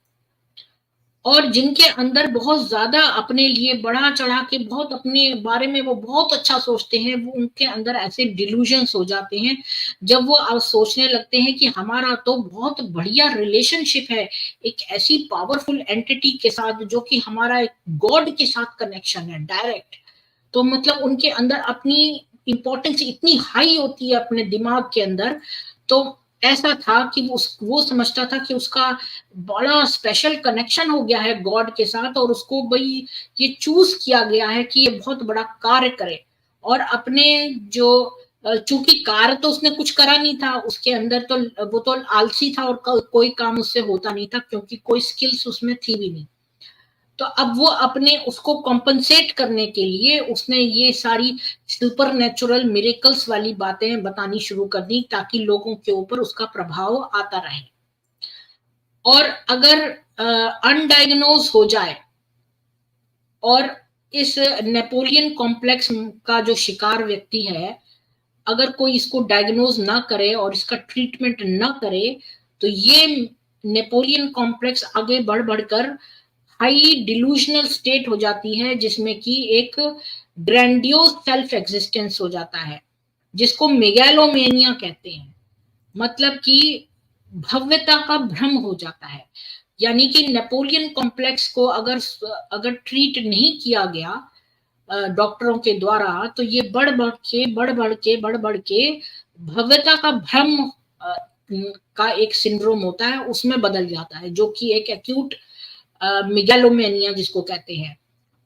और जिनके अंदर बहुत ज्यादा अपने लिए बढ़ा चढ़ा के बहुत अपने बारे में वो बहुत अच्छा सोचते हैं, वो उनके अंदर ऐसे डिल्यूजन्स हो जाते हैं जब वो अब सोचने लगते हैं कि हमारा तो बहुत बढ़िया रिलेशनशिप है एक ऐसी पावरफुल एंटिटी के साथ जो कि हमारा एक गॉड के साथ कनेक्शन है डायरेक्ट। तो मतलब उनके अंदर अपनी इंपॉर्टेंस इतनी हाई होती है अपने दिमाग के अंदर। तो ऐसा था कि वो समझता था कि उसका बड़ा स्पेशल कनेक्शन हो गया है गॉड के साथ, और उसको भाई ये चूज किया गया है कि ये बहुत बड़ा कार्य करे। और अपने जो चूंकि कार्य तो उसने कुछ करा नहीं था उसके अंदर, तो वो तो आलसी था और कोई काम उससे होता नहीं था क्योंकि कोई स्किल्स उसमें थी भी नहीं। तो अब वो अपने उसको कॉम्पनसेट करने के लिए उसने ये सारी सुपर नेचुरल मिरेकल्स वाली बातें बतानी शुरू कर दी ताकि लोगों के ऊपर उसका प्रभाव आता रहे। और अगर अनडायग्नोज हो जाए और इस नेपोलियन कॉम्प्लेक्स का जो शिकार व्यक्ति है, अगर कोई इसको डायग्नोज ना करे और इसका ट्रीटमेंट ना करे, तो ये नेपोलियन कॉम्प्लेक्स आगे बढ़ बढ़कर हाईली डिल्यूजनल स्टेट हो जाती है, जिसमें कि एक ग्रैंडियोस सेल्फ एग्जिस्टेंस हो जाता है, जिसको मेगालोमेनिया कहते हैं, मतलब कि भव्यता का भ्रम हो जाता है। यानी कि नेपोलियन कॉम्प्लेक्स को अगर ट्रीट नहीं किया गया डॉक्टरों के द्वारा, तो ये बढ़ बढ़ के भव्यता का भ्रम का एक सिंड्रोम होता है, उसमें बदल जाता है, जो कि एक एक्यूट मेगालोमेनिया जिसको कहते हैं।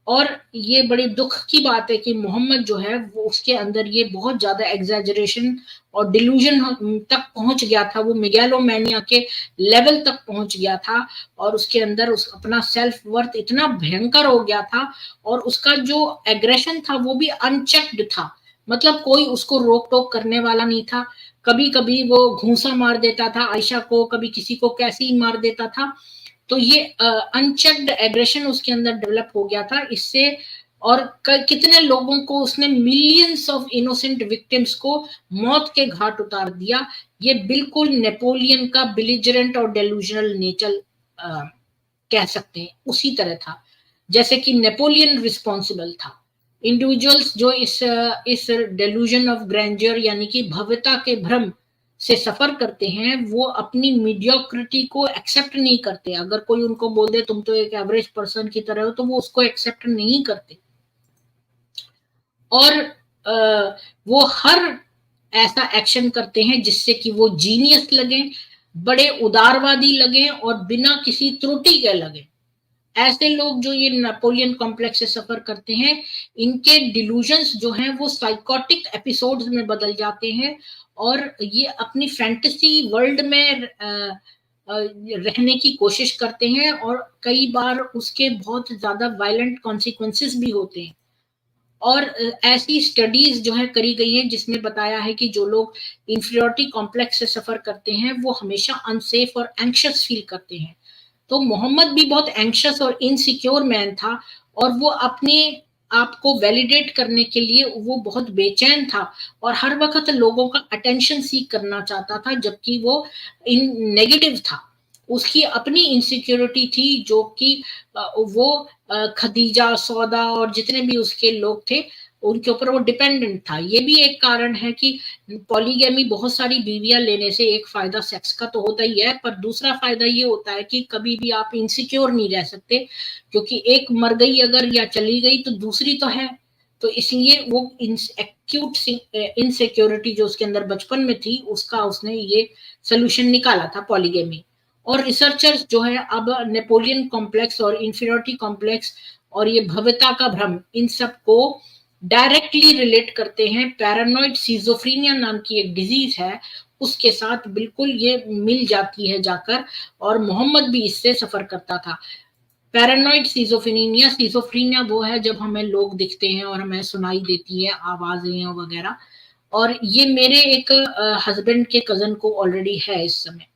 और ये बड़ी दुख की बात है कि मोहम्मद जो है वो उसके अंदर ये बहुत ज्यादा एग्जैजरेशन और डिल्यूजन तक पहुंच गया था, वो मेगालोमेनिया के लेवल तक पहुंच गया था, और उसके अंदर उस अपना सेल्फ वर्थ इतना भयंकर हो गया था, और उसका जो एग्रेशन था वो भी अनचेक्ड था, मतलब कोई उसको रोक टोक करने वाला नहीं था। कभी कभी वो घूंसा मार देता था आयशा को, कभी किसी को कैसे ही मार देता था। तो ये अनचेक्ड एग्रेशन उसके अंदर डेवलप हो गया था इससे। और कितने लोगों को उसने, मिलियंस ऑफ इनोसेंट विक्टिम्स को मौत के घाट उतार दिया। ये बिल्कुल नेपोलियन का बिलिजरेंट और डेलूजनल नेचर कह सकते हैं, उसी तरह था जैसे कि नेपोलियन रिस्पॉन्सिबल था। इंडिविजुअल्स जो इस डेलूजन ऑफ ग्रैंडियर यानी कि भव्यता के भ्रम से सफर करते हैं, वो अपनी मीडियोक्रिटी को एक्सेप्ट नहीं करते। अगर कोई उनको बोल दे तुम तो एक एवरेज पर्सन की तरह हो, तो वो उसको एक्सेप्ट नहीं करते। और वो हर ऐसा एक्शन करते हैं जिससे कि वो जीनियस लगे, बड़े उदारवादी लगे और बिना किसी त्रुटि के लगे। ऐसे लोग जो ये नेपोलियन कॉम्प्लेक्स से सफर करते हैं, इनके डिल्यूजन्स जो हैं वो साइकोटिक एपिसोड्स में बदल जाते हैं, और ये अपनी फैंटेसी वर्ल्ड में रहने की कोशिश करते हैं, और कई बार उसके बहुत ज्यादा वायलेंट कॉन्सिक्वेंसेस भी होते हैं। और ऐसी स्टडीज जो है करी गई है जिसमें बताया है कि जो लोग इंफीरियोरिटी कॉम्प्लेक्स से सफर करते हैं वो हमेशा अनसेफ और एंक्शस फील करते हैं। तो मोहम्मद भी बहुत एंक्शस और इनसिक्योर मैन था, और वो अपने आप को वैलिडेट करने के लिए वो बहुत बेचैन था, और हर वक्त लोगों का अटेंशन सीख करना चाहता था, जबकि वो इन नेगेटिव था। उसकी अपनी इनसिक्योरिटी थी, जो कि वो खदीजा, सौदा और जितने भी उसके लोग थे उनके ऊपर वो डिपेंडेंट था। ये भी एक कारण है कि पॉलीगैमी, बहुत सारी बीवियां लेने से एक फायदा सेक्स का तो होता ही है, पर दूसरा फायदा ये होता है कि कभी भी आप इनसिक्योर नहीं रह सकते, क्योंकि एक मर गई अगर या चली गई तो दूसरी तो है। तो इसलिए वो एक्यूट इनसिक्योरिटी जो उसके अंदर बचपन में थी, उसका उसने ये सोल्यूशन निकाला था, पॉलीगैमी। और रिसर्चर्स जो है अब नेपोलियन कॉम्प्लेक्स और इंफीरियोरिटी कॉम्प्लेक्स और ये भव्यता का भ्रम, इन सब को डायरेक्टली रिलेट करते हैं पैरानॉइड सिजोफ्रेनिया नाम की एक डिजीज है उसके साथ, बिल्कुल ये मिल जाती है जाकर। और मोहम्मद भी इससे सफर करता था। पैरानॉइड सिजोफ्रेनिया वो है जब हमें लोग दिखते हैं और हमें सुनाई देती है आवाजें वगैरह। और ये मेरे एक हस्बैंड के कजन को ऑलरेडी है इस समय,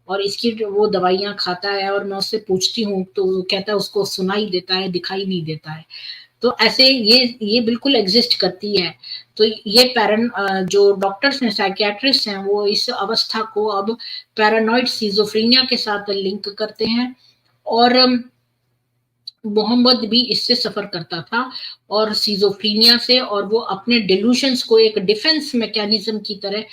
और इसकी वो दवाइयां खाता है, और मैं उससे पूछती हूँ तो वो कहता है उसको सुनाई देता है, दिखाई नहीं देता है। तो ऐसे ये बिल्कुल एग्जिस्ट करती है। तो ये जो डॉक्टर्स हैं, साइकियाट्रिस्ट हैं, वो इस अवस्था को अब पैरानॉइड सिजोफ्रेनिया के साथ लिंक करते हैं। और मोहम्मद भी इससे सफर करता था, और सिजोफ्रेनिया से, और वो अपने डिल्यूशंस को एक डिफेंस मैकेनिज्म की तरह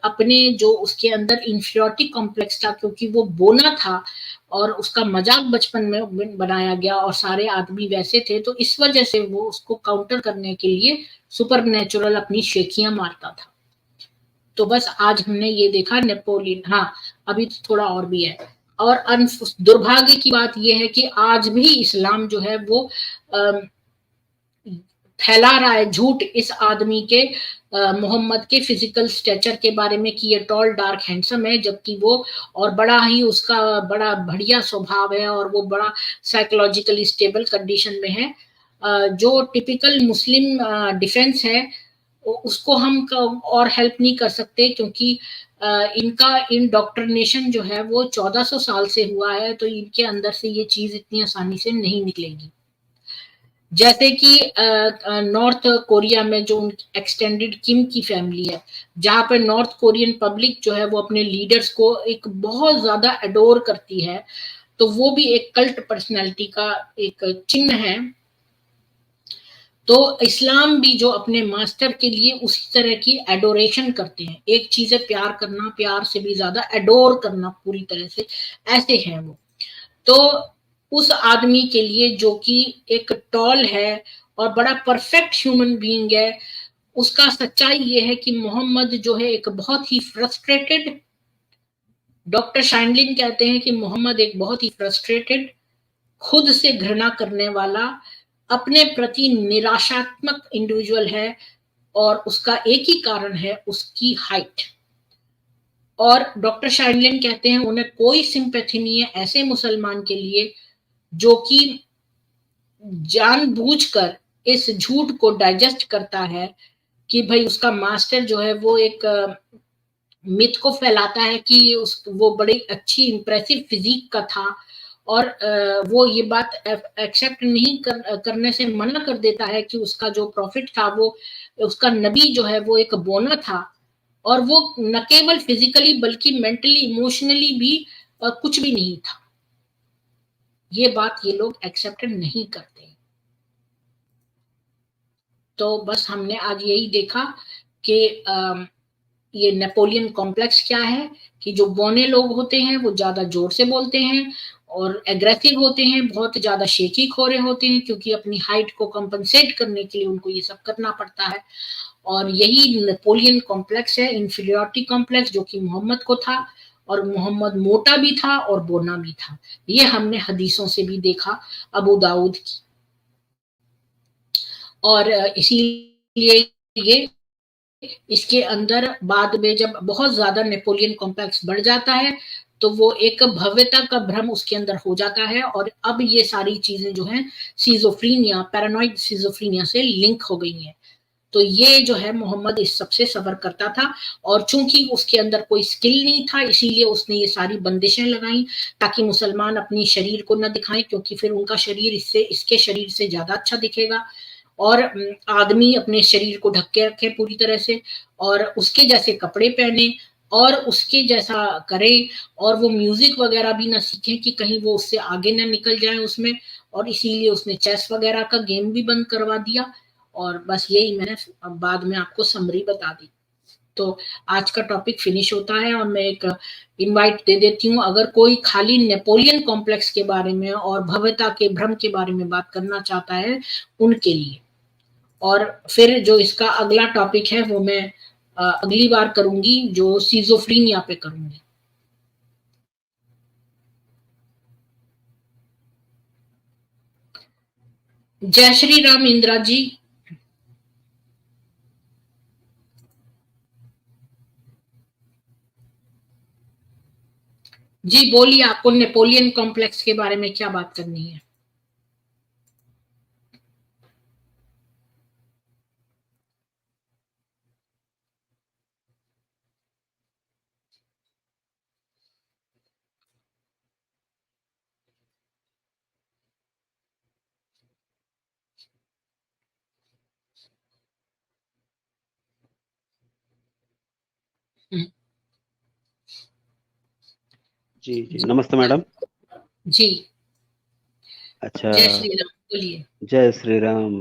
अपने जो उसके अंदर इंफीरियोरिटी कॉम्प्लेक्स था, क्योंकि वो बोना था और उसका मजाक बचपन में बनाया गया और सारे आदमी वैसे थे, तो इस वजह से वो उसको काउंटर करने के लिए सुपर नेचुरल अपनी शेखियां मारता था। तो बस आज हमने ये देखा नेपोलियन। हाँ, अभी तो थोड़ा और भी है। और दुर्भाग्य की बात यह है कि आज भी इस्लाम जो है वो फैला रहा है झूठ इस आदमी के, मोहम्मद के फिजिकल स्टेचर के बारे में, कि ये टॉल डार्क हैंडसम है, जबकि वो और बड़ा ही उसका बड़ा बढ़िया स्वभाव है, और वो बड़ा साइकोलॉजिकली स्टेबल कंडीशन में है। जो टिपिकल मुस्लिम डिफेंस है उसको हम और हेल्प नहीं कर सकते, क्योंकि इनका इंडोक्ट्रिनेशन जो है वो 1400 साल से हुआ है, तो इनके अंदर से ये चीज इतनी आसानी से नहीं निकलेगी। जैसे कि नॉर्थ कोरिया में जो एक्सटेंडेड किम की फैमिली है, जहां पर नॉर्थ कोरियन पब्लिक जो है वो अपने लीडर्स को एक बहुत ज्यादा एडोर करती है, तो वो भी एक कल्ट पर्सनैलिटी का एक चिन्ह है। तो इस्लाम भी जो अपने मास्टर के लिए उसी तरह की एडोरेशन करते हैं। एक चीज है प्यार करना, प्यार से भी ज्यादा एडोर करना पूरी तरह से, ऐसे हैं वो। तो उस आदमी के लिए जो कि एक टॉल है और बड़ा परफेक्ट ह्यूमन बीइंग है, उसका सच्चाई ये है कि मोहम्मद जो है एक बहुत ही फ्रस्ट्रेटेड, डॉक्टर शाइनलिन कहते हैं कि मोहम्मद एक बहुत ही फ्रस्ट्रेटेड, खुद से घृणा करने वाला, अपने प्रति निराशात्मक इंडिविजुअल है। और उसका एक ही कारण है, उसकी हाइट। और डॉक्टर शाइनलिन कहते हैं उन्हें कोई सिंपैथी नहीं है ऐसे मुसलमान के लिए जो कि जानबूझकर इस झूठ को डाइजेस्ट करता है कि भाई उसका मास्टर जो है वो एक मिथ को फैलाता है कि वो बड़ी अच्छी इंप्रेसिव फिजिक का था, और वो ये बात एक्सेप्ट नहीं करने से मना कर देता है कि उसका जो प्रॉफिट था, वो उसका नबी जो है वो एक बोना था, और वो न केवल फिजिकली बल्कि मेंटली इमोशनली भी कुछ भी नहीं था। ये बात ये लोग एक्सेप्ट नहीं करते। तो बस हमने आज यही देखा कि ये नेपोलियन कॉम्प्लेक्स क्या है, कि जो बौने लोग होते हैं वो ज्यादा जोर से बोलते हैं और एग्रेसिव होते हैं, बहुत ज्यादा शेखी खोरे होते हैं, क्योंकि अपनी हाइट को कंपनसेट करने के लिए उनको ये सब करना पड़ता है। और यही नेपोलियन कॉम्प्लेक्स है, इंफीरियरिटी कॉम्प्लेक्स, जो कि मोहम्मद को था। और मोहम्मद मोटा भी था और बोना भी था, ये हमने हदीसों से भी देखा, अबू दाऊद की। और इसीलिए ये इसके अंदर बाद में जब बहुत ज्यादा नेपोलियन कॉम्प्लेक्स बढ़ जाता है तो वो एक भव्यता का भ्रम उसके अंदर हो जाता है, और अब ये सारी चीजें जो हैं सीजोफ्रीनिया, पैरानॉइड सीजोफ्रीनिया से लिंक हो गई हैं। तो ये जो है मोहम्मद इस सबसे सबर करता था, और चूंकि उसके अंदर कोई स्किल नहीं था इसीलिए उसने ये सारी बंदिशें लगाई ताकि मुसलमान अपनी शरीर को न दिखाएं, क्योंकि फिर उनका शरीर इससे इसके शरीर से ज्यादा अच्छा दिखेगा। और आदमी अपने शरीर को ढक के रखे पूरी तरह से, और उसके जैसे कपड़े पहने, और उसके जैसा करे, और वो म्यूजिक वगैरह भी ना सीखे कि कहीं वो उससे आगे ना निकल जाए उसमें। और इसीलिए उसने चेस वगैरह का गेम भी बंद करवा दिया। और बस यही मैंने बाद में आपको समरी बता दी। तो आज का टॉपिक फिनिश होता है, और मैं एक इनवाइट दे देती हूँ, अगर कोई खाली नेपोलियन कॉम्प्लेक्स के बारे में और भव्यता के भ्रम के बारे में बात करना चाहता है उनके लिए। और फिर जो इसका अगला टॉपिक है वो मैं अगली बार करूंगी, जो सीजोफ्रीनिया पे करूंगी। जय श्री राम इंदिरा जी। जी बोलिए, आपको नेपोलियन कॉम्प्लेक्स के बारे में क्या बात करनी है? जी जी, नमस्ते मैडम। जी अच्छा, जय श्री राम, बोलिए। जय श्री राम।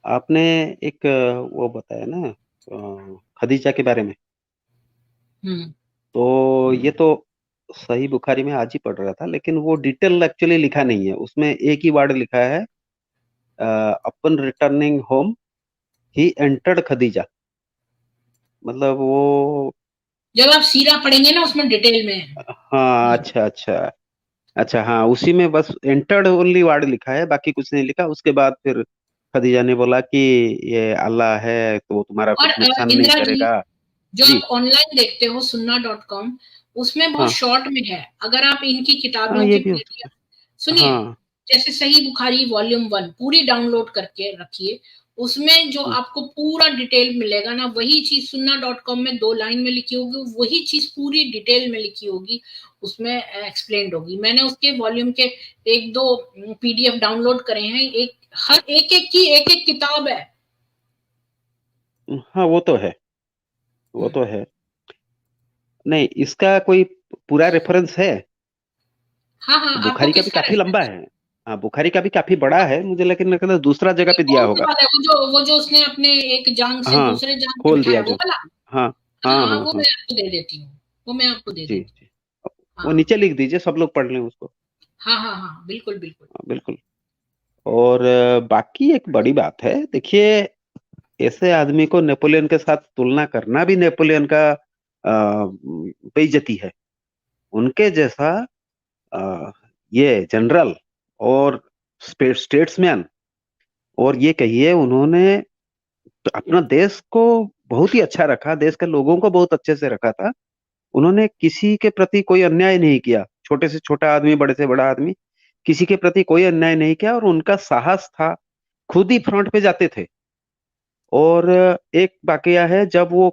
आपने एक वो बताया ना, खदीजा के बारे में। हम्म। तो ये तो सही बुखारी में आज ही पढ़ रहा था, लेकिन वो डिटेल एक्चुअली लिखा नहीं है उसमें। एक ही वर्ड लिखा है, अपन returning home he entered Khadija. मतलब वो, जब आप सीरा पढ़ेंगे ना उसमें डिटेल में है। हाँ अच्छा अच्छा। अच्छा हाँ, उसी में बस एंटर्ड ओनली वर्ड लिखा है, बाकी कुछ नहीं लिखा। उसके बाद फिर खदीजा ने बोला कि ये अल्लाह है तो वो तुम्हारा और कुछ नुकसान नहीं इंदिरा जी, करेगा। जो जी। आप ऑनलाइन देखते हो sunna.com, उसमें बहुत हाँ शॉर्ट में है। अगर आप इनकी हाँ, किताबों ये की भी हो सकता पीडीएफ, है। सुनिए, हाँ। जैसे सही बुखारी वॉल्यूम 1 पूरी डाउनलोड करके रखिए, उसमें जो हम्म, आपको पूरा डिटेल मिलेगा ना, वही चीज sunna.com में 2 लाइन में लिखी होगी, वही चीज पूरी डिटेल में लिखी होगी, उसमें एक्सप्लेन्ड होगी। मैंने उसके वॉल्यूम के 1-2 पीडीएफ डाउनलोड करे हैं, एक हर एक एक की एक एक किताब है। हाँ वो तो है, वो तो है। नहीं, इसका कोई पूरा रेफरेंस है? हाँ हाँ, आपको बुखारी का भी किसका काफी लंबा रेफरेंस? है। हाँ, बुखारी का भी काफी बड़ा है मुझे, लेकिन लगता है दूसरा जगह पे दिया कौन सा होगा। वाला है, वो जो उसने अपने एक जांग से हाँ, दूसरे जांग पे खोल दिया बिठाया, वो जो। वाला? हाँ हाँ हाँ हाँ, हाँ वो हाँ। मैं आपको दे देती हूँ, वो मैं आपको दे जी देती जी। हूँ। वो हाँ नीचे लिख दीजिए, सब लोग पढ़ लें उसको। हाँ हाँ हाँ, बिल्कुल बिल्कुल। हाँ, बिल्कुल। और बाकी एक बड़ी बात है, देखिए, ऐसे आदमी को नेपोलियन के साथ तुलना करना भी नेपोलियन का बेइज्जती है। उनके जैसा अ, ये जनरल और स्टेट्समैन, और ये कहिए उन्होंने अपना देश को बहुत ही अच्छा रखा, देश के लोगों को बहुत अच्छे से रखा था। उन्होंने किसी के प्रति कोई अन्याय नहीं किया, छोटे से छोटा आदमी, बड़े से बड़ा आदमी, किसी के प्रति कोई अन्याय नहीं किया। और उनका साहस था, खुद ही फ्रंट पे जाते थे। और एक वाकया है, जब वो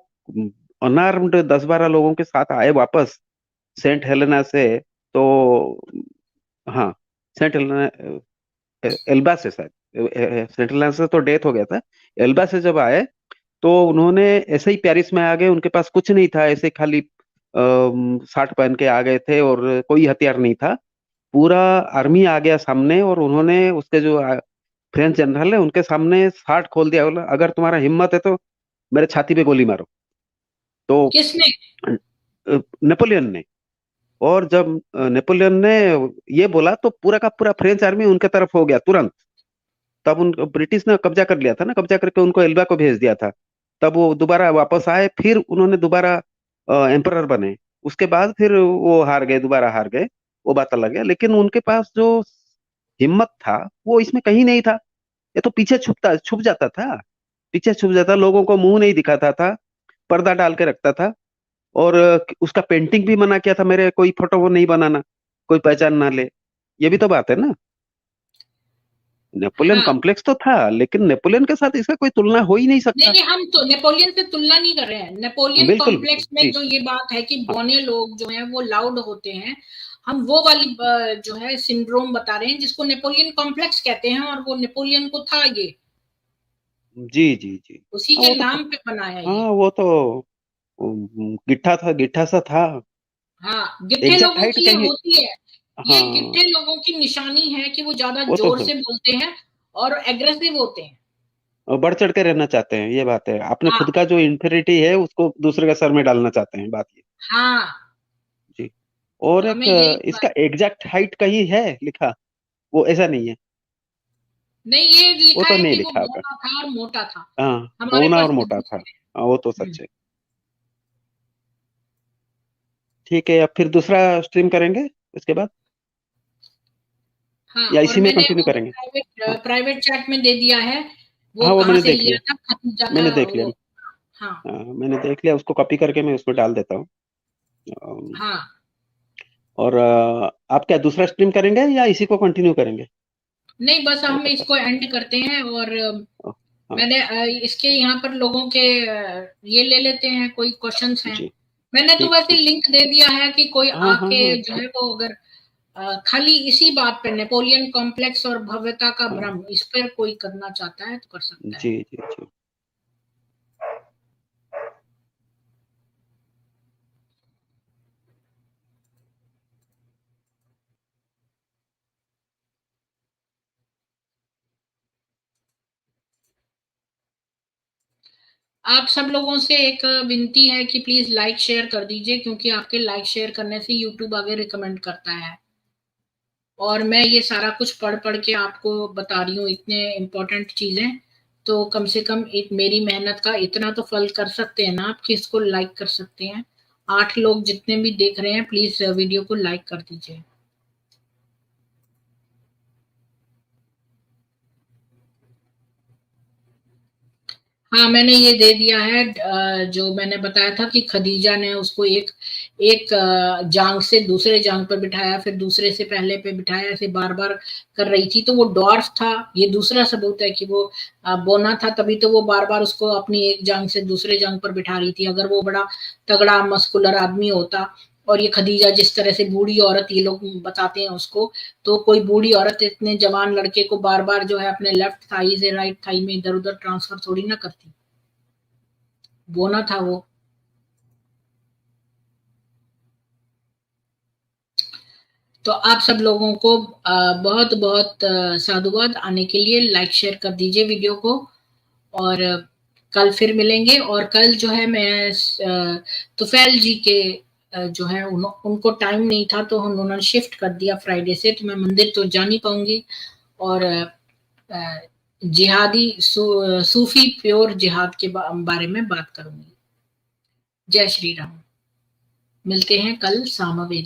अनआर्म्ड 10-12 लोगों के साथ आए वापस सेंट हेलेना से, तो हाँ, सेंट हेलेना, एल्बा से शायद, सेंट हेलेना से तो डेथ हो गया था। एल्बा से जब आए, तो उन्होंने ऐसे ही पेरिस में आ गए, उनके पास कुछ नहीं था, ऐसे खाली शर्ट पहन के आ गए थे और कोई हथियार नहीं था। पूरा आर्मी आ गया सामने, और उन्होंने उसके जो फ्रेंच जनरल है उनके सामने शर्ट खोल दिया, बोला अगर तुम्हारा हिम्मत है तो मेरे छाती पे गोली मारो। तो किसने? नेपोलियन ने। और जब नेपोलियन ने ये बोला, तो पूरा का पूरा फ्रेंच आर्मी उनके तरफ हो गया तुरंत। तब उन ब्रिटिश ने कब्जा कर लिया था ना, कब्जा करके उनको एल्बा को भेज दिया था। तब वो दोबारा वापस आए, फिर उन्होंने दोबारा एम्परर बने। उसके बाद फिर वो हार गए, दोबारा हार गए, वो बात अलग है। लेकिन उनके पास जो हिम्मत था, वो इसमें कहीं नहीं था। ये तो पीछे छुप जाता था, पीछे छुप जाता, लोगों को मुंह नहीं दिखाता था, पर्दा डाल के रखता था। और उसका पेंटिंग भी मना किया था, मेरे कोई फोटो वो नहीं बनाना, कोई पहचान ना ले। ये भी तो बात है ना। नेपोलियन हाँ, कॉम्प्लेक्स तो था, लेकिन नेपोलियन के साथ इसका कोई तुलना हो ही नहीं नहीं सकता। नहीं, हम तो नेपोलियन से तुलना नहीं कर रहे हैं। नेपोलियन बिल्कुल बिल्कुल कॉम्प्लेक्स में जी। जो ये बात है कि हाँ बौने लोग जो हैं वो लाउड होते हैं, हम वो वाली जो है सिंड्रोम बता रहे हैं जिसको नेपोलियन कॉम्प्लेक्स कहते हैं, और वो नेपोलियन को था ये, जी जी जी। उसी हाँ के वो तो, नाम पे बनाया हाँ ये। वो तो गिट्ठा था, गिट्ठा सा था। हाँ, गिट्ठे एग्जैक्ट लोगों हाइट की ये कहीं। होती है, ये हाँ गिट्ठे लोगों की निशानी है कि वो ज्यादा वो तो जोर है। से बोलते हैं और एग्रेसिव होते हैं। और बढ़ चढ़ के रहना चाहते हैं, ये बात है। अपने हाँ खुद का जो इंफेरिटी है उसको दूसरे के सर में डालना चाहते हैं, बात ये। हाँ, जी। और तो एक हमें यही इसका एग्जैक्ट हाइट कहीं है लिखा? वो ऐसा नहीं है, नहीं, ये वो लिखा तो है नहीं कि वो लिखा होगा। बौना था और मोटा था। हाँ, हमारे पौना और पास तो मोटा था। दूसरे हाँ वो तो हैं। सच है। ठीक है, अब फिर दूसरा स्ट्रीम करेंगे इसके बाद, हाँ, या और इसी में मैंने कंटिन्यू वो भी करेंगे? हाँ प्राइवेट प्राइवेट चैट में दे दिया है, वो हाँ, वो कहाँ मैंने से देख लिया, लिया था, खतीजा का मैंने देख लिया। वो। हाँ हाँ, मैंने देख लिया, उसको कॉपी करके मैं उसमें डाल देता हूँ। हाँ, और आप क्या दूसरा स्ट्रीम करेंगे या इसी को कंटिन्यू करेंगे? नहीं बस मेरे हम को इसको एंड करते हैं। और हाँ मैंने इसके यहाँ पर लोगों के ये ले लेते हैं, कोई क्वेश्चंस हैं। जी। मैंने तो ठीक वैसे ठीक। लिंक दे दिया है कि कोई हाँ हाँ आके हाँ, जो ठीक। है वो अगर खाली इसी बात पे नेपोलियन कॉम्प्लेक्स और भव्यता का हाँ भ्रम इस पर कोई करना चाहता है तो कर सकता है। जी जी जी। आप सब लोगों से एक विनती है कि प्लीज लाइक शेयर कर दीजिए, क्योंकि आपके लाइक शेयर करने से यूट्यूब आगे रिकमेंड करता है। और मैं ये सारा कुछ पढ़ पढ़ के आपको बता रही हूँ, इतने इम्पोर्टेंट चीजें, तो कम से कम एक मेरी मेहनत का इतना तो फल कर सकते हैं ना आप, कि इसको लाइक कर सकते हैं। 8 लोग जितने भी देख रहे हैं, प्लीज वीडियो को लाइक कर दीजिए। हाँ, मैंने ये दे दिया है। जो मैंने बताया था कि खदीजा ने उसको एक एक जांग से दूसरे जांग पर बिठाया, फिर दूसरे से पहले पे बिठाया, ऐसे बार बार कर रही थी, तो वो डॉर्फ था। ये दूसरा सबूत है कि वो बोना था, तभी तो वो बार बार उसको अपनी एक जांग से दूसरे जांग पर बिठा रही थी। अगर वो बड़ा तगड़ा मस्कुलर आदमी होता, और ये खदीजा जिस तरह से बूढ़ी औरत ये लोग बताते हैं उसको, तो कोई बूढ़ी औरत इतने जवान लड़के को बार बार जो है अपने लेफ्ट थाई से राइट थाई में इधर उधर ट्रांसफर थोड़ी ना करती। बोना था वो। तो आप सब लोगों को बहुत बहुत साधुवाद। आने के लिए लाइक शेयर कर दीजिए वीडियो को, और कल फिर मिलेंगे। और कल जो है मैं तुफैल जी के जो है उनको टाइम नहीं था तो उन्होंने शिफ्ट कर दिया फ्राइडे से, तो मैं मंदिर तो जा नहीं पाऊंगी। और जिहादी सूफी प्योर जिहाद के बारे में बात करूंगी। जय श्री राम। मिलते हैं कल सामवेद।